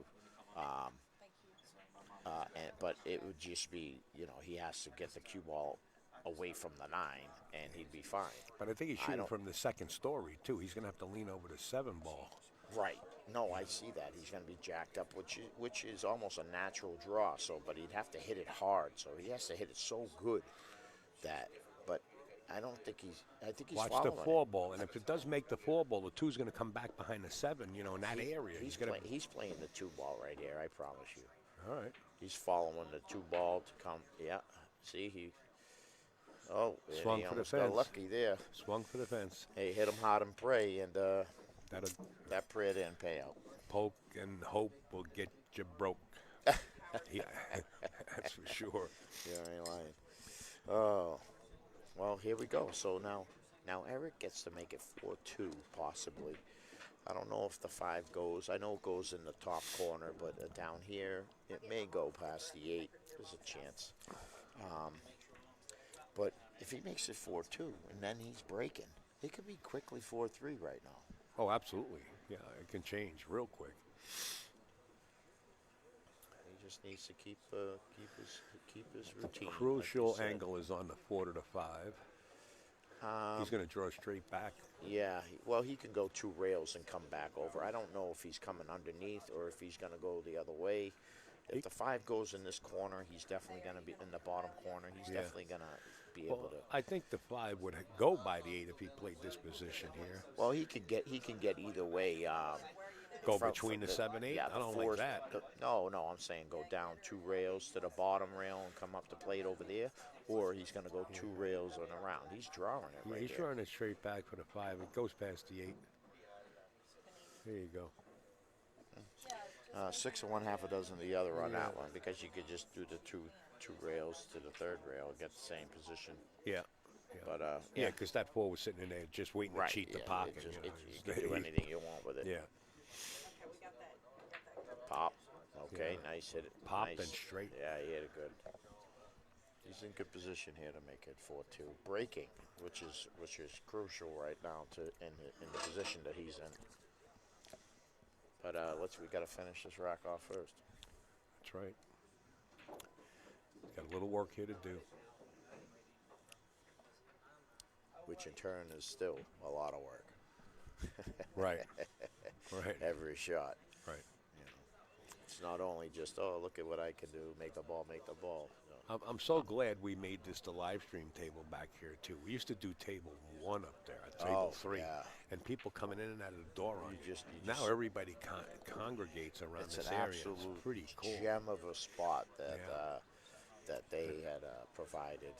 Speaker 2: But it would just be, he has to get the cue ball away from the 9, and he'd be fine.
Speaker 1: But I think he's shooting
Speaker 2: don't-
Speaker 1: from the second story, too. He's going to have to lean over the 7 ball.
Speaker 2: Right. No, I see that. He's going to be jacked up, which is almost a natural draw. So, but he'd have to hit it hard. So he has to hit it so good that. But I don't think I think he's
Speaker 1: Watch
Speaker 2: following
Speaker 1: the
Speaker 2: it.
Speaker 1: 4 ball, and if it does make the 4 ball, the 2's going to come back behind the 7, in that area.
Speaker 2: He's
Speaker 1: going to.
Speaker 2: he's playing the 2 ball right here. I promise you.
Speaker 1: All right.
Speaker 2: He's following the 2 ball to come. Yeah. See, he. Oh,
Speaker 1: Swung
Speaker 2: he
Speaker 1: for the
Speaker 2: almost got
Speaker 1: fence.
Speaker 2: lucky there.
Speaker 1: Swung for the fence.
Speaker 2: Hey, hit him hard and pray, and
Speaker 1: That'll
Speaker 2: that prayer didn't pay out.
Speaker 1: poke and hope will get you broke. Yeah, that's for sure.
Speaker 2: Yeah, I ain't lying. Oh, well, here we go. So now Eric gets to make it 4-2 possibly. I don't know if the 5 goes. I know it goes in the top corner, but down here it may go past the 8. There's a chance. But if he makes it 4-2 and then he's breaking, it could be quickly 4-3 right now.
Speaker 1: Oh, absolutely. Yeah, it can change real quick.
Speaker 2: He just needs to keep his routine. like you
Speaker 1: Crucial
Speaker 2: said.
Speaker 1: angle is on the 4 to the 5. He's going to draw straight back.
Speaker 2: Yeah, well, he can go 2 rails and come back over. I don't know if he's coming underneath or if he's going to go the other way. If the 5 goes in this corner, he's definitely going to be in the bottom corner. He's
Speaker 1: Yeah.
Speaker 2: definitely going to be
Speaker 1: Well,
Speaker 2: able to.
Speaker 1: I think the 5 would go by the 8 if he played this position here.
Speaker 2: Well, he can get either way.
Speaker 1: Go
Speaker 2: from
Speaker 1: between the 7, 8?
Speaker 2: Yeah,
Speaker 1: I
Speaker 2: the
Speaker 1: don't
Speaker 2: 4's
Speaker 1: like that.
Speaker 2: No, I'm saying go down 2 rails to the bottom rail and come up the plate over there, or he's going to go 2 rails and around. He's drawing it
Speaker 1: Yeah,
Speaker 2: right
Speaker 1: he's
Speaker 2: there.
Speaker 1: drawing it straight back for the 5. It goes past the 8. There you go.
Speaker 2: 6 of one, half a dozen of the other on that one, because you could just do the two rails to the 3rd rail and get the same position.
Speaker 1: Yeah.
Speaker 2: But
Speaker 1: Yeah, because that 4 was sitting in there just waiting
Speaker 2: right,
Speaker 1: to cheat the
Speaker 2: yeah,
Speaker 1: pocket.
Speaker 2: you can do anything you want with it.
Speaker 1: Yeah.
Speaker 2: Pop. Okay, nice hit.
Speaker 1: Popping
Speaker 2: Nice.
Speaker 1: straight.
Speaker 2: Yeah, he hit it good. He's in good position here to make it 4-2. Breaking, which is crucial right now in the position that he's in. But we got to finish this rack off first.
Speaker 1: That's right. Got a little work here to do.
Speaker 2: Which in turn is still a lot of work.
Speaker 1: Right. Right.
Speaker 2: Every shot.
Speaker 1: Right.
Speaker 2: You know, it's not only just, oh, look at what I can do, make the ball, make the ball. No.
Speaker 1: I'm so glad we made this the live stream table back here too. We used to do table 1 up there, table 3,
Speaker 2: yeah.
Speaker 1: and people coming in and out of the door on
Speaker 2: You
Speaker 1: it.
Speaker 2: just
Speaker 1: Now everybody congregates around
Speaker 2: It's
Speaker 1: this
Speaker 2: an
Speaker 1: area.
Speaker 2: absolute
Speaker 1: It's pretty cool.
Speaker 2: gem of a spot that
Speaker 1: Yeah.
Speaker 2: that they had provided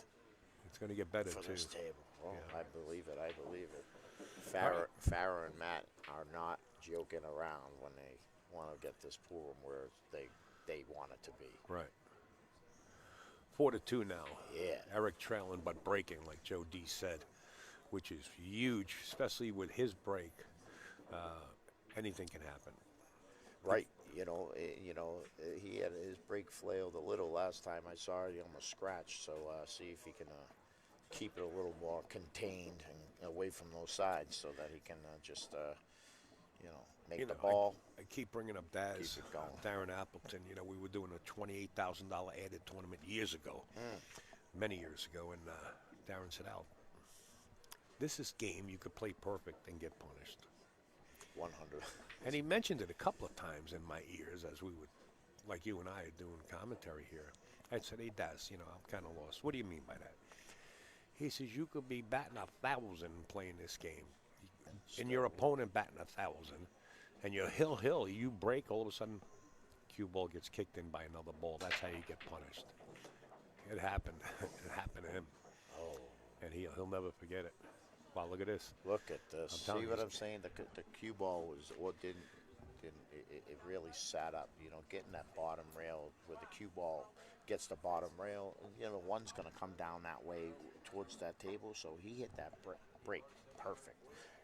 Speaker 1: It's going to get better
Speaker 2: for
Speaker 1: too.
Speaker 2: this table. Oh,
Speaker 1: Yeah.
Speaker 2: I believe it. I believe it.
Speaker 1: Right.
Speaker 2: Farrah and Matt are not joking around when they want to get this pool room where they want it to be.
Speaker 1: Right. 4-2 now.
Speaker 2: Yeah.
Speaker 1: Eric trailing but breaking, like Joe D said, which is huge, especially with his break. Anything can happen.
Speaker 2: Right. He had his break flailed a little last time I saw it. He almost scratched. So see if he can keep it a little more contained and away from those sides so that he can make the ball.
Speaker 1: I keep bringing up Daz,
Speaker 2: Keep it going.
Speaker 1: Darren Appleton. We were doing a $28,000 added tournament years ago, many years ago, and Darren said, "Al, this is game you could play perfect and get punished."
Speaker 2: 100.
Speaker 1: And he mentioned it a couple of times in my ears as we would, like you and I are doing commentary here. I said, "Hey, Daz, I'm kind of lost. What do you mean by that?" He says, "You could be batting 1,000 playing this game, and your opponent batting 1,000, and you're hill, you break, all of a sudden, cue ball gets kicked in by another ball. That's how you get punished." It happened. It happened to him.
Speaker 2: Oh.
Speaker 1: And he'll never forget it. Wow, look at this.
Speaker 2: Look at this.
Speaker 1: I'm telling
Speaker 2: See
Speaker 1: you,
Speaker 2: what
Speaker 1: it's-
Speaker 2: I'm saying? The cue ball didn't it really sat up. Getting that bottom rail where the cue ball gets the bottom rail. The one's going to come down that way towards that table. So he hit that break perfect.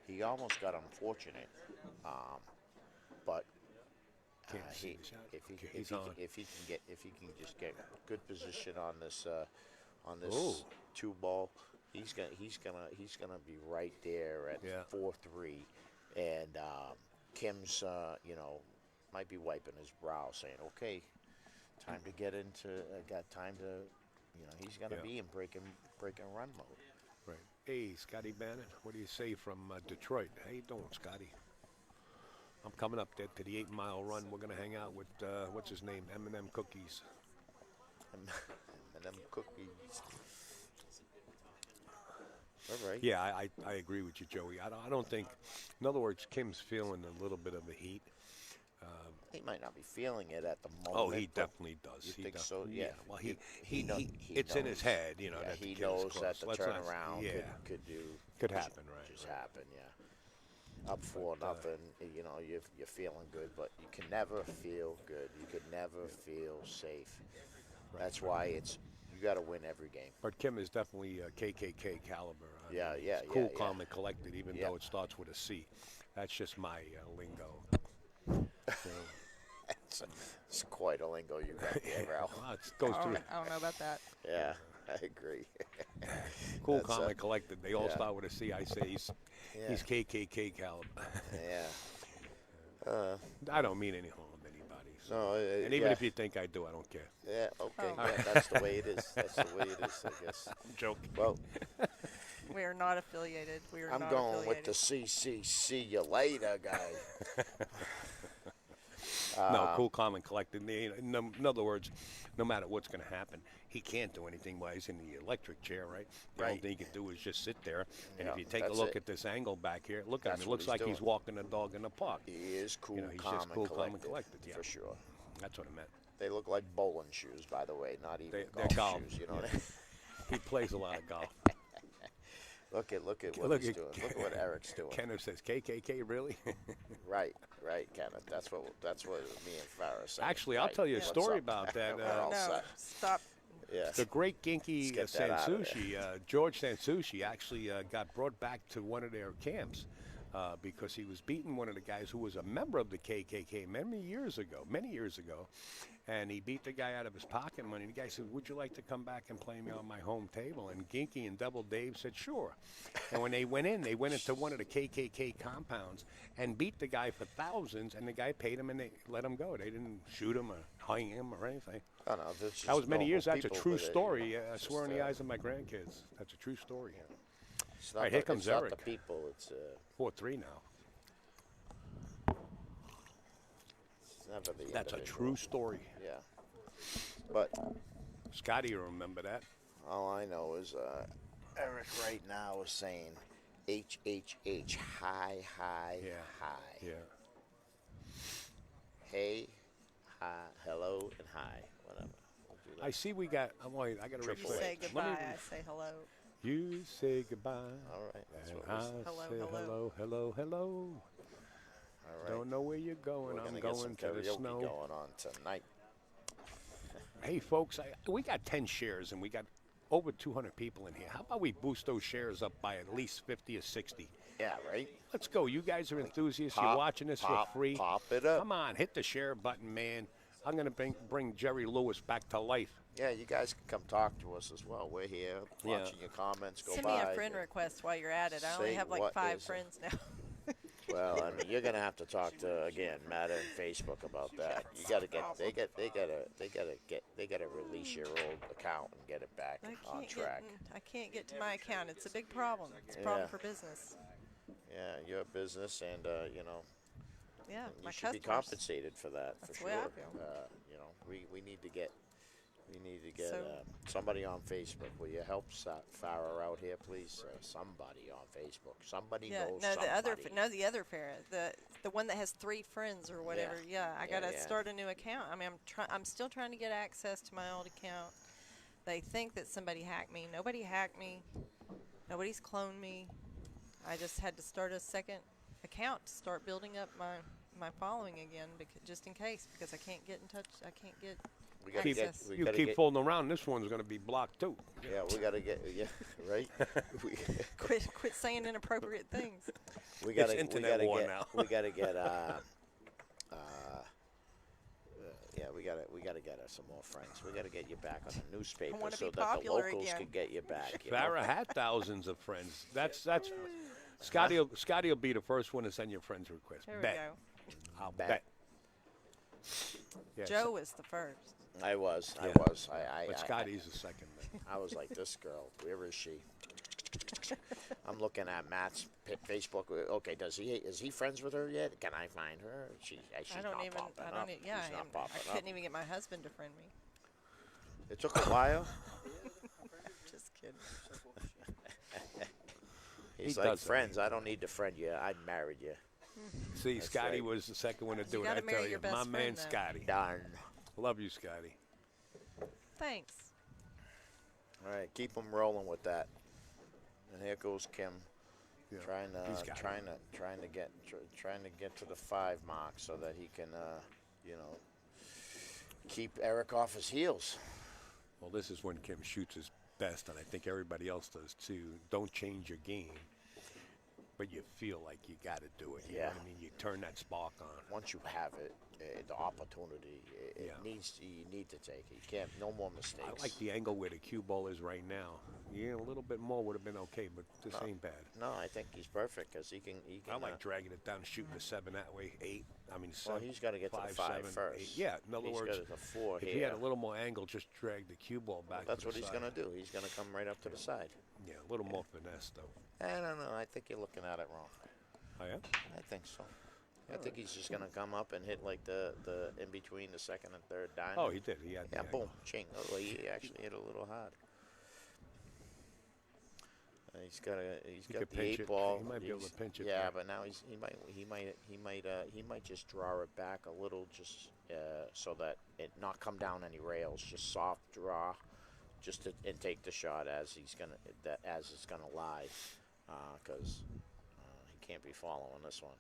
Speaker 2: He almost got unfortunate, but
Speaker 1: Can't see the shot.
Speaker 2: if
Speaker 1: Okay, he's on.
Speaker 2: he can just get good position on this
Speaker 1: Ooh.
Speaker 2: 2 ball, he's gonna be right there at
Speaker 1: Yeah.
Speaker 2: 4-3, and Kim's might be wiping his brow, saying, "Okay, time to get into got time to." He's gonna
Speaker 1: Yeah.
Speaker 2: be in break and run mode.
Speaker 1: Right. Hey, Scotty Bannon, what do you say from Detroit? How you doing, Scotty? I'm coming up there to the 8-mile run. We're going to hang out with, what's his name, M&M Cookies.
Speaker 2: And them cookies. All right.
Speaker 1: Yeah, I agree with you, Joey. I don't think, in other words, Kim's feeling a little bit of the heat.
Speaker 2: He might not be feeling it at the moment.
Speaker 1: Oh, he
Speaker 2: but
Speaker 1: definitely does.
Speaker 2: You
Speaker 1: He
Speaker 2: think
Speaker 1: does.
Speaker 2: so? Yeah.
Speaker 1: Well,
Speaker 2: he
Speaker 1: it's in his
Speaker 2: knows.
Speaker 1: head,
Speaker 2: Yeah,
Speaker 1: that
Speaker 2: he
Speaker 1: the kid is
Speaker 2: knows
Speaker 1: close.
Speaker 2: that the
Speaker 1: Let's not-
Speaker 2: turnaround
Speaker 1: yeah,
Speaker 2: could
Speaker 1: happen, right?
Speaker 2: Just happen, yeah. Up 4-0, you're feeling good, but you can never feel good. You can never feel safe. That's why you got to win every game.
Speaker 1: But Kim is definitely KKK caliber. I
Speaker 2: Yeah,
Speaker 1: mean,
Speaker 2: yeah,
Speaker 1: he's cool,
Speaker 2: yeah,
Speaker 1: calm,
Speaker 2: yeah.
Speaker 1: and collected, even
Speaker 2: Yeah.
Speaker 1: though it starts with a C. That's just my lingo.
Speaker 2: It's quite a lingo you got there, Ralph.
Speaker 1: Well, it goes through
Speaker 3: I don't know about that.
Speaker 2: Yeah, I agree.
Speaker 1: cool,
Speaker 2: That's
Speaker 1: calm,
Speaker 2: a-
Speaker 1: and collected. They all
Speaker 2: yeah.
Speaker 1: start with a C. I say he's KKK caliber.
Speaker 2: Yeah.
Speaker 1: I don't mean any harm to anybody. So.
Speaker 2: No,
Speaker 1: And even
Speaker 2: yeah.
Speaker 1: if you think I do, I don't care.
Speaker 2: Yeah, okay.
Speaker 3: Oh.
Speaker 2: Yeah, that's the way it is. That's the way it is, I guess.
Speaker 1: I'm joking.
Speaker 2: Well,
Speaker 3: We are not affiliated. We are
Speaker 2: I'm
Speaker 3: not
Speaker 2: going with
Speaker 3: affiliated.
Speaker 2: the see you later guy.
Speaker 1: No, cool, calm, and collected. In other words, no matter what's going to happen, he can't do anything while he's in the electric chair, right? The only
Speaker 2: Right.
Speaker 1: thing he can do is just sit there. And
Speaker 2: Yeah,
Speaker 1: if you take a
Speaker 2: that's
Speaker 1: look
Speaker 2: it.
Speaker 1: at this angle back here, look at
Speaker 2: That's
Speaker 1: him. It
Speaker 2: what
Speaker 1: looks
Speaker 2: he's
Speaker 1: like he's
Speaker 2: doing.
Speaker 1: walking a dog in the park.
Speaker 2: He is cool,
Speaker 1: he's
Speaker 2: calm,
Speaker 1: just cool,
Speaker 2: and
Speaker 1: calm, and collected, yeah.
Speaker 2: for sure.
Speaker 1: That's what I meant.
Speaker 2: They look like bowling shoes, by the way, not even
Speaker 1: They're
Speaker 2: golf
Speaker 1: golf,
Speaker 2: shoes. You know
Speaker 1: yeah.
Speaker 2: what I mean?
Speaker 1: He plays a lot of golf.
Speaker 2: Look at what
Speaker 1: Look
Speaker 2: he's
Speaker 1: at
Speaker 2: doing. Look at what Eric's doing.
Speaker 1: Kenneth says, KKK, really?
Speaker 2: Right, Kenneth. That's what me and Farrah said.
Speaker 1: Actually, I'll
Speaker 2: Right.
Speaker 1: tell you a
Speaker 2: What's
Speaker 1: story
Speaker 2: up?
Speaker 1: about that.
Speaker 2: We're all
Speaker 3: No,
Speaker 2: set.
Speaker 3: stop.
Speaker 2: Yeah.
Speaker 1: The great Ginky
Speaker 2: Let's get that out of
Speaker 1: Sansushi, George Sansushi, actually got brought back to one of their camps because he was beating one of the guys who was a member of the KKK many years ago, and he beat the guy out of his pocket money. The guy said, "Would you like to come back and play me on my home table?" And Ginky and Double Dave said, "Sure." And when they went into one of the KKK compounds and beat the guy for thousands, and the guy paid him and they let him go. They didn't shoot him or hang him or anything.
Speaker 2: Oh, no, this
Speaker 1: That was
Speaker 2: is
Speaker 1: many
Speaker 2: normal
Speaker 1: years. That's a
Speaker 2: people
Speaker 1: true
Speaker 2: with it, you
Speaker 1: story.
Speaker 2: know.
Speaker 1: I
Speaker 2: It's
Speaker 1: swear in
Speaker 2: just,
Speaker 1: the eyes of my grandkids. That's a true story.
Speaker 2: It's
Speaker 1: All
Speaker 2: not
Speaker 1: right, here
Speaker 2: the-
Speaker 1: comes
Speaker 2: it's not
Speaker 1: Eric.
Speaker 2: the people. It's
Speaker 1: 4-3 now.
Speaker 2: never the
Speaker 1: That's a
Speaker 2: individual.
Speaker 1: true story.
Speaker 2: Yeah. But
Speaker 1: Scotty, you remember that?
Speaker 2: all I know is Eric right now is saying HHH, hi,
Speaker 1: Yeah.
Speaker 2: hi.
Speaker 1: Yeah.
Speaker 2: Hey, hi, hello, and hi, whatever. Would you
Speaker 1: I
Speaker 2: like-
Speaker 1: see we got. I'm wait. I got to
Speaker 3: You
Speaker 2: Triple
Speaker 1: refresh.
Speaker 3: say
Speaker 2: H.
Speaker 3: goodbye, I say hello.
Speaker 1: You say goodbye.
Speaker 2: All right. That's
Speaker 1: And
Speaker 2: what
Speaker 1: I
Speaker 2: we said.
Speaker 3: Hello,
Speaker 1: say
Speaker 3: hello.
Speaker 1: hello.
Speaker 2: All right.
Speaker 1: Don't know where you're going.
Speaker 2: We're
Speaker 1: I'm
Speaker 2: gonna get some
Speaker 1: going to the
Speaker 2: karaoke
Speaker 1: snow.
Speaker 2: going on tonight.
Speaker 1: Hey, folks, we got 10 shares and we got over 200 people in here. How about we boost those shares up by at least 50 or 60?
Speaker 2: Yeah, right.
Speaker 1: Let's go. You guys are enthusiasts. You're
Speaker 2: Pop,
Speaker 1: watching this
Speaker 2: pop,
Speaker 1: for free.
Speaker 2: pop it up.
Speaker 1: Come on, hit the share button, man. I'm going to bring Jerry Lewis back to life.
Speaker 2: Yeah, you guys can come talk to us as well. We're here
Speaker 1: Yeah.
Speaker 2: watching your comments go
Speaker 3: Send
Speaker 2: by.
Speaker 3: me a friend request while you're at it. I only
Speaker 2: Say
Speaker 3: have like
Speaker 2: what
Speaker 3: 5
Speaker 2: is it?
Speaker 3: friends now.
Speaker 2: Well, I mean, you're gonna have to talk to again, Matt and Facebook about that. You gotta get, they gotta release your old account and get it back on track.
Speaker 3: I can't get to my account. It's a big problem. It's a problem
Speaker 2: Yeah.
Speaker 3: for business.
Speaker 2: Yeah, your business, and you know,
Speaker 3: Yeah,
Speaker 2: you
Speaker 3: my
Speaker 2: should be
Speaker 3: customers.
Speaker 2: compensated for that
Speaker 3: That's
Speaker 2: for
Speaker 3: the
Speaker 2: sure.
Speaker 3: way I feel.
Speaker 2: You know, we need to get
Speaker 3: So-
Speaker 2: somebody on Facebook. Will you help Farah out here, please? Somebody on Facebook. Somebody
Speaker 3: Yeah,
Speaker 2: knows
Speaker 3: no, the other,
Speaker 2: somebody.
Speaker 3: the other parent, the one that has 3 friends or whatever. Yeah, I
Speaker 2: Yeah,
Speaker 3: gotta
Speaker 2: yeah.
Speaker 3: start a new account. I mean, I'm still trying to get access to my old account. They think that somebody hacked me. Nobody hacked me. Nobody's cloned me. I just had to start a second account to start building up my following again, because just in case, because I can't get in touch. I can't get
Speaker 2: We gotta get.
Speaker 3: access.
Speaker 2: We
Speaker 1: You
Speaker 2: gotta
Speaker 1: keep
Speaker 2: get,
Speaker 1: fooling around, this one's going to be blocked too.
Speaker 2: Yeah, we gotta get. Yeah, right. we,
Speaker 3: quit saying inappropriate things.
Speaker 2: we gotta.
Speaker 1: internet
Speaker 2: we gotta
Speaker 1: war
Speaker 2: get.
Speaker 1: now.
Speaker 2: We gotta get. Yeah, we gotta get us some more friends. We gotta get you back on the newspaper
Speaker 3: wanna
Speaker 2: so
Speaker 3: be
Speaker 2: that the
Speaker 3: popular
Speaker 2: locals
Speaker 3: again.
Speaker 2: can get you back. You know?
Speaker 1: Farrah had thousands of friends. That's Scotty will be the first one to send your friends request.
Speaker 3: There we
Speaker 1: Bet.
Speaker 3: go.
Speaker 1: I'll
Speaker 2: Bet.
Speaker 1: bet. Yeah,
Speaker 3: Joe was the first.
Speaker 2: I was.
Speaker 1: Yeah. But
Speaker 2: I
Speaker 1: Scotty's the second. Man.
Speaker 2: I was like, this girl, where is she? I'm looking at Matt's Facebook. Okay, is he friends with her yet? Can I find her? She's
Speaker 3: I
Speaker 2: not
Speaker 3: don't even.
Speaker 2: popping
Speaker 3: I don't.
Speaker 2: up.
Speaker 3: Yeah,
Speaker 2: She's not
Speaker 3: I
Speaker 2: popping
Speaker 3: couldn't
Speaker 2: up.
Speaker 3: even get my husband to friend me.
Speaker 2: It took a while.
Speaker 3: Just kidding.
Speaker 2: He's
Speaker 1: He
Speaker 2: like,
Speaker 1: does that.
Speaker 2: friends, I don't need to friend you. I married you.
Speaker 1: See,
Speaker 2: That's
Speaker 1: Scotty
Speaker 2: right.
Speaker 1: was the second one to do it.
Speaker 3: gotta
Speaker 1: I
Speaker 3: marry
Speaker 1: tell you,
Speaker 3: your best
Speaker 1: my
Speaker 3: friend,
Speaker 1: man
Speaker 3: though.
Speaker 1: Scotty.
Speaker 2: Darn.
Speaker 1: Love you, Scotty.
Speaker 3: Thanks.
Speaker 2: All right, keep them rolling with that. And here goes Kim,
Speaker 1: Yeah,
Speaker 2: trying
Speaker 1: he's
Speaker 2: to
Speaker 1: got it.
Speaker 2: trying to get to the 5 mark so that he can, you know, keep Eric off his heels.
Speaker 1: Well, this is when Kim shoots his best, and I think everybody else does too. Don't change your game, but you feel like you got to do it. You know
Speaker 2: Yeah.
Speaker 1: what I mean? You turn that spark on.
Speaker 2: Once you have it, the opportunity,
Speaker 1: Yeah.
Speaker 2: you need to take it. You can't, no more mistakes.
Speaker 1: I like the angle where the cue ball is right now. Yeah, a little bit more would have been okay, but this ain't bad.
Speaker 2: No, I think he's perfect because he can.
Speaker 1: I like dragging it down, shooting the 7 that way, 8. I mean,
Speaker 2: Well,
Speaker 1: 7.
Speaker 2: he's got to get to the 5 first.
Speaker 1: 8. Yeah, in other
Speaker 2: He's
Speaker 1: words,
Speaker 2: got the 4
Speaker 1: if
Speaker 2: here.
Speaker 1: he had a little more angle, just drag the cue ball back.
Speaker 2: That's
Speaker 1: to
Speaker 2: what
Speaker 1: the
Speaker 2: he's
Speaker 1: side.
Speaker 2: going to do. He's going to come right up to the side.
Speaker 1: Yeah, a little more finesse though.
Speaker 2: I don't know. I think you're looking at it wrong.
Speaker 1: Oh yeah.
Speaker 2: I think so. I think he's just going to come up and hit like the in between the second and third diamond.
Speaker 1: Oh, he did. He had.
Speaker 2: Yeah,
Speaker 1: the
Speaker 2: boom,
Speaker 1: angle.
Speaker 2: ching. Oh, he actually hit a little hard. He's got
Speaker 1: could
Speaker 2: the
Speaker 1: pinch
Speaker 2: 8
Speaker 1: it.
Speaker 2: ball.
Speaker 1: He might be able to
Speaker 2: He's-
Speaker 1: pinch it,
Speaker 2: Yeah,
Speaker 1: yeah.
Speaker 2: but now he might just draw it back a little, just so that it not come down any rails. Just soft draw, just to, and take the shot as it's gonna lie, because he can't be following this one.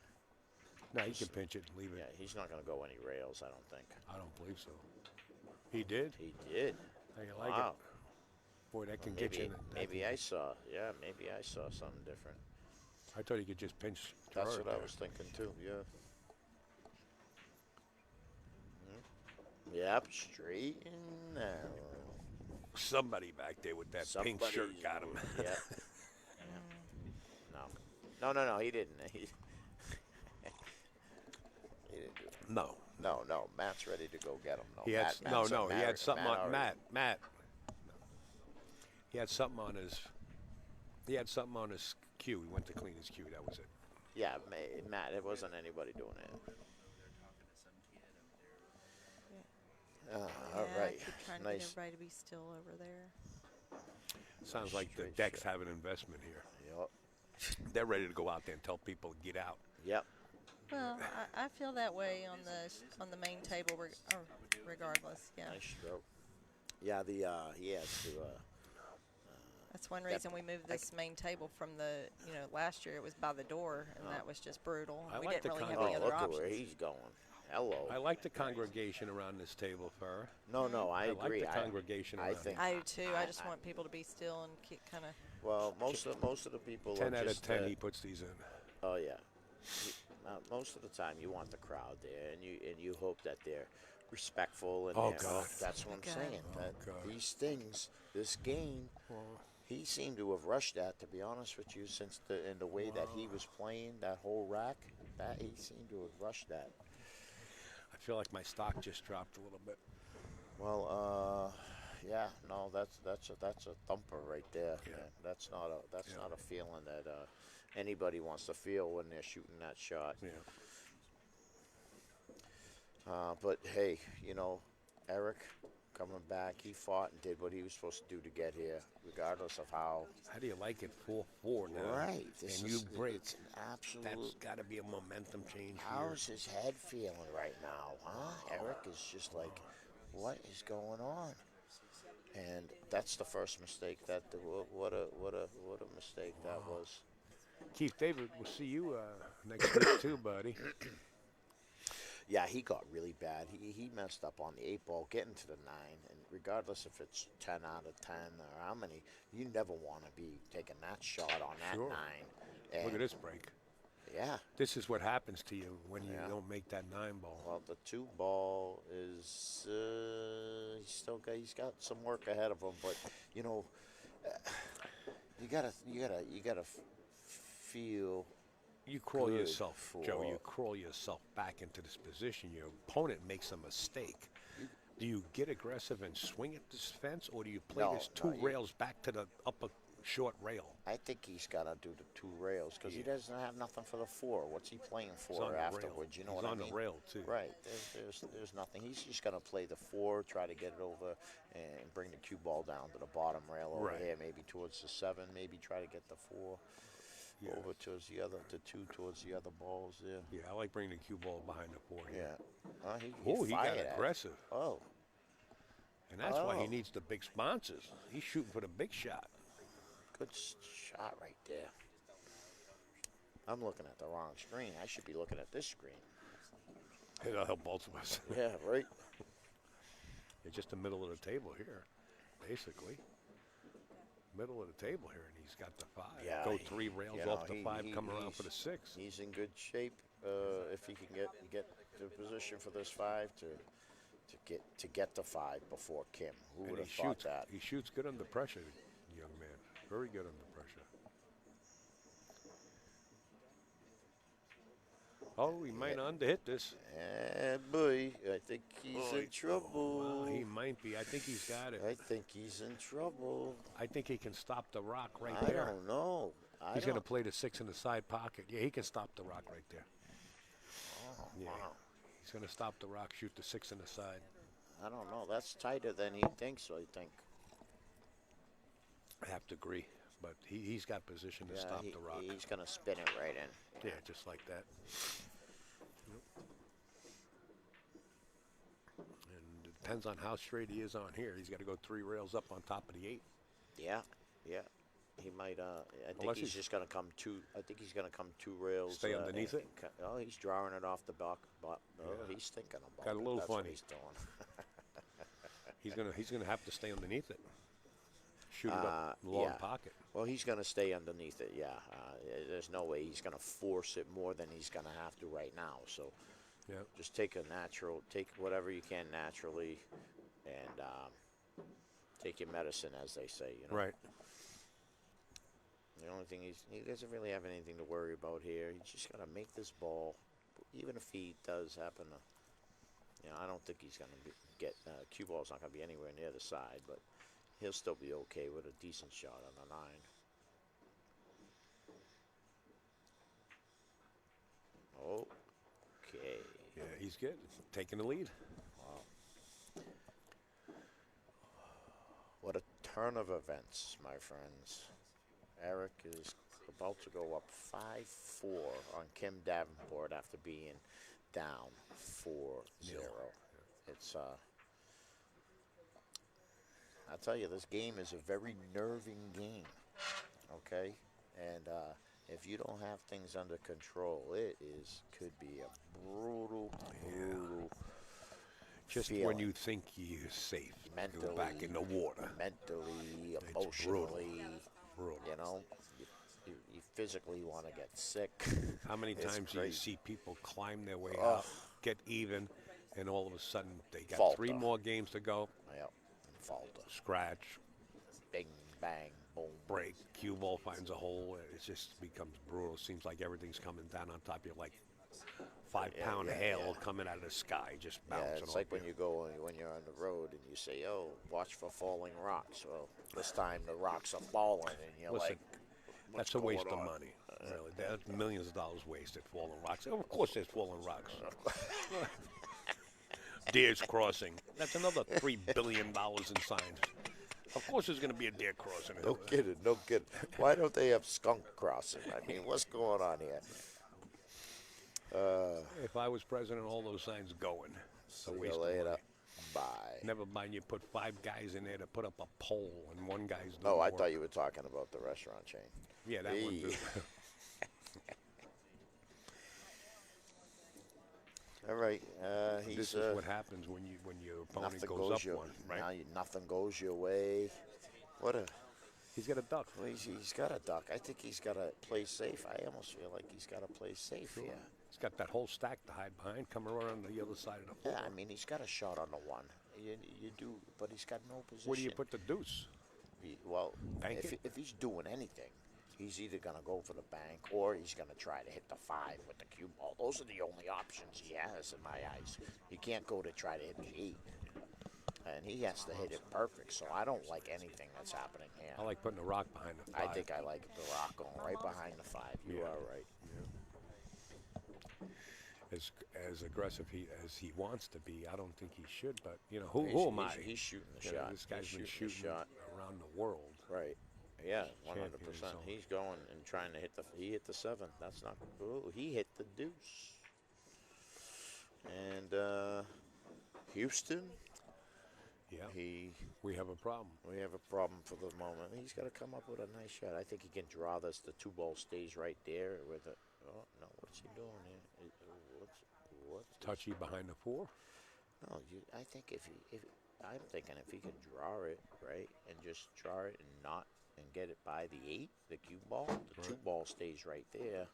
Speaker 1: No, he can pinch it and leave
Speaker 2: Yeah,
Speaker 1: it.
Speaker 2: he's not gonna go any rails. I don't think.
Speaker 1: I don't believe so. He did.
Speaker 2: He did.
Speaker 1: How you like
Speaker 2: Wow.
Speaker 1: it? Boy, that can get you.
Speaker 2: Maybe I saw. Yeah, maybe I saw something different.
Speaker 1: I thought he could just pinch.
Speaker 2: That's
Speaker 1: Gerard
Speaker 2: what I
Speaker 1: there.
Speaker 2: was thinking too. Yeah. Yep, straight and narrow.
Speaker 1: Somebody back there with that pink shirt
Speaker 2: Somebody's
Speaker 1: got him.
Speaker 2: moving, yeah. No, he didn't. He didn't do it.
Speaker 1: No,
Speaker 2: No, Matt's ready to go get him. No,
Speaker 1: he had
Speaker 2: Matt's
Speaker 1: no. He had something on
Speaker 2: already-
Speaker 1: Matt. He had something on his. He had something on his cue. He went to clean his cue. That was it.
Speaker 2: Yeah, Matt. It wasn't anybody doing it. All
Speaker 3: Yeah, I
Speaker 2: right,
Speaker 3: keep trying to get
Speaker 2: nice.
Speaker 3: everybody to be still over there.
Speaker 1: Sounds like the
Speaker 2: Straight
Speaker 1: decks
Speaker 2: shot.
Speaker 1: have an investment here.
Speaker 2: Yep.
Speaker 1: They're ready to go out there and tell people to get out.
Speaker 2: Yep.
Speaker 3: Well, I feel that way on the main table, regardless. Yeah,
Speaker 2: Nice stroke. Yeah, he has to.
Speaker 3: that's one
Speaker 2: That-
Speaker 3: reason we moved this main table from the. Last year it was by the door, and that was just brutal.
Speaker 1: I
Speaker 3: We
Speaker 1: like
Speaker 3: didn't
Speaker 1: the
Speaker 3: really have
Speaker 2: Oh,
Speaker 3: any other
Speaker 2: look at
Speaker 3: options.
Speaker 2: where he's going. Hello.
Speaker 1: I like the congregation around this table, Farrah.
Speaker 2: No, I
Speaker 1: like
Speaker 2: agree.
Speaker 1: the congregation
Speaker 2: I
Speaker 1: around
Speaker 2: think.
Speaker 3: I do too. I just want people to be still and kind of.
Speaker 2: Well, most of the people.
Speaker 1: 10
Speaker 2: are
Speaker 1: out of
Speaker 2: just,
Speaker 1: 10 he puts these in.
Speaker 2: Oh yeah. Most of the time, you want the crowd there, and you hope that they're respectful and
Speaker 1: Oh,
Speaker 2: they're-
Speaker 1: God.
Speaker 2: that's what I'm
Speaker 3: God.
Speaker 2: saying. That
Speaker 1: God.
Speaker 2: these things, this game, he seemed to have rushed that. To be honest with you, since the way that he was playing that whole rack, that he seemed to have rushed that.
Speaker 1: I feel like my stock just dropped a little bit.
Speaker 2: Well, yeah, no, that's a thumper right there.
Speaker 1: Yeah.
Speaker 2: Man. That's not a feeling that anybody wants to feel when they're shooting that shot.
Speaker 1: Yeah.
Speaker 2: But hey, Eric coming back, he fought and did what he was supposed to do to get here, regardless of how.
Speaker 1: How do you like it 4-4 now?
Speaker 2: Right. This
Speaker 1: And
Speaker 2: is,
Speaker 1: you break.
Speaker 2: It's an
Speaker 1: That's
Speaker 2: absolute.
Speaker 1: got to be a momentum change here.
Speaker 2: How's his head feeling right now, huh? Eric is just like, what is going on? And that's the first mistake. What a mistake that was.
Speaker 1: Keith David, we'll see you next week too, buddy.
Speaker 2: Yeah, he got really bad. He messed up on the 8 ball, getting to the 9, and regardless if it's 10 out of 10 or how many, you never want to be taking that shot on that
Speaker 1: Sure.
Speaker 2: 9.
Speaker 1: Look
Speaker 2: And
Speaker 1: at this break.
Speaker 2: Yeah.
Speaker 1: This is what happens to you when you
Speaker 2: Yeah.
Speaker 1: don't make that 9 ball.
Speaker 2: Well, the 2 ball is he's got some work ahead of him, but you gotta feel.
Speaker 1: You crawl
Speaker 2: good
Speaker 1: yourself, Joe. You
Speaker 2: for-
Speaker 1: crawl yourself back into this position. Your opponent makes a mistake. Do you get aggressive and swing at this fence, or do you play
Speaker 2: No,
Speaker 1: this
Speaker 2: no,
Speaker 1: 2
Speaker 2: you-
Speaker 1: rails back to the upper short rail?
Speaker 2: I think he's got to do the 2 rails because he doesn't have nothing for the 4. What's he playing
Speaker 1: He's
Speaker 2: for
Speaker 1: on the
Speaker 2: afterwards?
Speaker 1: rail.
Speaker 2: You know
Speaker 1: He's
Speaker 2: what I
Speaker 1: on
Speaker 2: mean?
Speaker 1: the rail too.
Speaker 2: Right. There's nothing. He's just gonna play the 4, try to get it over, and bring the cue ball down to the bottom rail over
Speaker 1: Right.
Speaker 2: here, maybe towards the 7, maybe try to get the 4
Speaker 1: Yeah.
Speaker 2: over towards the 2 towards the other balls there.
Speaker 1: Yeah, I like bringing the cue ball behind the 4 here.
Speaker 2: Yeah.
Speaker 1: Oh, he got
Speaker 2: fired at it.
Speaker 1: aggressive.
Speaker 2: Oh,
Speaker 1: And that's why he
Speaker 2: Oh.
Speaker 1: needs the big sponsors. He's shooting for the big shot.
Speaker 2: good shot right there. I'm looking at the wrong screen. I should be looking at this screen.
Speaker 1: It'll help both of us.
Speaker 2: Yeah, right.
Speaker 1: It's just the middle of the table here, basically. Middle of the table here, and he's got the 5.
Speaker 2: Yeah,
Speaker 1: Go
Speaker 2: he-
Speaker 1: 3 rails
Speaker 2: you
Speaker 1: off
Speaker 2: know,
Speaker 1: the 5, come around for the 6.
Speaker 2: He's in good shape if he can get to position for this 5 to get the 5 before Kim. Who
Speaker 1: And
Speaker 2: would
Speaker 1: he
Speaker 2: have thought
Speaker 1: shoots.
Speaker 2: that?
Speaker 1: He shoots good under pressure, young man. Very good under pressure. Oh, he might underhit this.
Speaker 2: Boy, I think he's in
Speaker 1: Well,
Speaker 2: trouble.
Speaker 1: he might be. I think he's got it.
Speaker 2: I think he's in trouble.
Speaker 1: I think he can stop the rock right
Speaker 2: I
Speaker 1: there.
Speaker 2: don't know.
Speaker 1: He's going to play the 6 in the side pocket. Yeah, he can stop the rock right there.
Speaker 2: Oh,
Speaker 1: Yeah.
Speaker 2: wow.
Speaker 1: He's going to stop the rock, shoot the 6 in the side.
Speaker 2: I don't know. That's tighter than he thinks. I think.
Speaker 1: I have to agree. But he's got position to stop the rock.
Speaker 2: He's going to spin it right in.
Speaker 1: Yeah, just like that. Yep. And it depends on how straight he is on here. He's got to go 3 rails up on top of the 8.
Speaker 2: Yeah, yeah. He might. I think
Speaker 1: Unless
Speaker 2: he's
Speaker 1: he's-
Speaker 2: just going to come 2. I think he's going to come 2 rails.
Speaker 1: Stay underneath it?
Speaker 2: Oh, he's drawing it off the back. But
Speaker 1: Yeah.
Speaker 2: he's thinking about
Speaker 1: Got a
Speaker 2: it.
Speaker 1: little
Speaker 2: That's what
Speaker 1: funny.
Speaker 2: he's doing.
Speaker 1: He's gonna have to stay underneath it. Shoot it up long
Speaker 2: yeah.
Speaker 1: pocket.
Speaker 2: Well, he's going to stay underneath it, yeah. There's no way he's going to force it more than he's going to have to right now. So
Speaker 1: Yeah.
Speaker 2: just take whatever you can naturally, and take your medicine, as they say. You know.
Speaker 1: Right.
Speaker 2: The only thing he doesn't really have anything to worry about here. He's just got to make this ball, even if he does happen to. I don't think he's going to get cue ball's not going to be anywhere near the side, but he'll still be okay with a decent shot on the 9. Okay.
Speaker 1: Yeah, he's good. Taking the lead.
Speaker 2: Wow. What a turn of events, my friends. Eric is about to go up 5-4 on Kim Davenport after being down 4-0. It's I'll tell you, this game is a very nerving game. Okay, and if you don't have things under control, could be a brutal.
Speaker 1: Just
Speaker 2: feeling.
Speaker 1: when you think you're safe,
Speaker 2: Mentally,
Speaker 1: go back in the water.
Speaker 2: Mentally,
Speaker 1: It's
Speaker 2: emotionally,
Speaker 1: Brutal.
Speaker 2: you physically want to get sick.
Speaker 1: How many
Speaker 2: It's
Speaker 1: times do you
Speaker 2: crazy.
Speaker 1: see people climb their way
Speaker 2: Ugh.
Speaker 1: up, get even, and all of a sudden they got
Speaker 2: Falter.
Speaker 1: 3 more games to go,
Speaker 2: Yep, falter,
Speaker 1: scratch,
Speaker 2: bing, bang, boom.
Speaker 1: break, cue ball finds a hole. It just becomes brutal. Seems like everything's coming down on top of you, like 5-pound hail coming out of the sky, just bouncing
Speaker 2: Yeah, it's
Speaker 1: off
Speaker 2: like when
Speaker 1: you.
Speaker 2: when you're on the road and you say, "Oh, watch for falling rocks." Well, this time the rocks are falling, and you're
Speaker 1: Listen,
Speaker 2: like,
Speaker 1: that's
Speaker 2: "What's
Speaker 1: a waste
Speaker 2: going
Speaker 1: of
Speaker 2: on?"
Speaker 1: money. Really, that's millions of dollars wasted falling rocks. Of course, there's falling rocks. Deer's crossing. That's another $3 billion in signs. Of course, there's going to be a deer crossing.
Speaker 2: No kidding, no kidding. Why don't they have skunk crossing? I mean, what's going on here?
Speaker 1: If I was president, all those signs going.
Speaker 2: See
Speaker 1: a
Speaker 2: you
Speaker 1: waste of
Speaker 2: later.
Speaker 1: money.
Speaker 2: Bye.
Speaker 1: Never mind, you put 5 guys in there to put up a pole, and one guy's doing
Speaker 2: Oh, I
Speaker 1: work.
Speaker 2: thought you were talking about the restaurant chain.
Speaker 1: Yeah, that one.
Speaker 2: Hey.
Speaker 1: Too.
Speaker 2: All right, he's
Speaker 1: This is what happens when your opponent
Speaker 2: nothing
Speaker 1: goes up
Speaker 2: your
Speaker 1: one, right?
Speaker 2: now. Nothing goes your way. What a
Speaker 1: He's got a duck.
Speaker 2: well, he's got a duck. I think he's got to play safe. I almost feel like he's got to play safe here.
Speaker 1: He's got that whole stack to hide behind, come around on the other side of the floor.
Speaker 2: Yeah, I mean he's got a shot on the 1. You do, but he's got no position.
Speaker 1: Where do you put the deuce?
Speaker 2: Well,
Speaker 1: Bank it?
Speaker 2: if he's doing anything, he's either going to go for the bank or he's going to try to hit the 5 with the cue ball. Those are the only options he has in my eyes. He can't go to try to hit the 8. And he has to hit it perfect, so I don't like anything that's happening here.
Speaker 1: I like putting a rock behind the 5.
Speaker 2: I think I like the rock going right behind the 5. You
Speaker 1: Yeah.
Speaker 2: are right.
Speaker 1: As aggressive as he wants to be, I don't think he should. But who am I?
Speaker 2: He's shooting the
Speaker 1: You know,
Speaker 2: shot.
Speaker 1: This guy's
Speaker 2: He's
Speaker 1: been
Speaker 2: shooting
Speaker 1: shooting
Speaker 2: the shot.
Speaker 1: around the world.
Speaker 2: Right. Yeah, 100%.
Speaker 1: Champion, so-
Speaker 2: He's going and trying to hit he hit the 7. That's not. Oh, he hit the deuce. And Houston,
Speaker 1: Yeah,
Speaker 2: we
Speaker 1: we have a problem.
Speaker 2: have a problem for the moment. He's got to come up with a nice shot. I think he can draw this. The 2 ball stays right there with it. Oh no, what's he doing here? What's
Speaker 1: Touchy behind the 4.
Speaker 2: No, I think I'm thinking if he could draw it right and just draw it and get it by the 8, the cue ball, the 2 ball stays right there,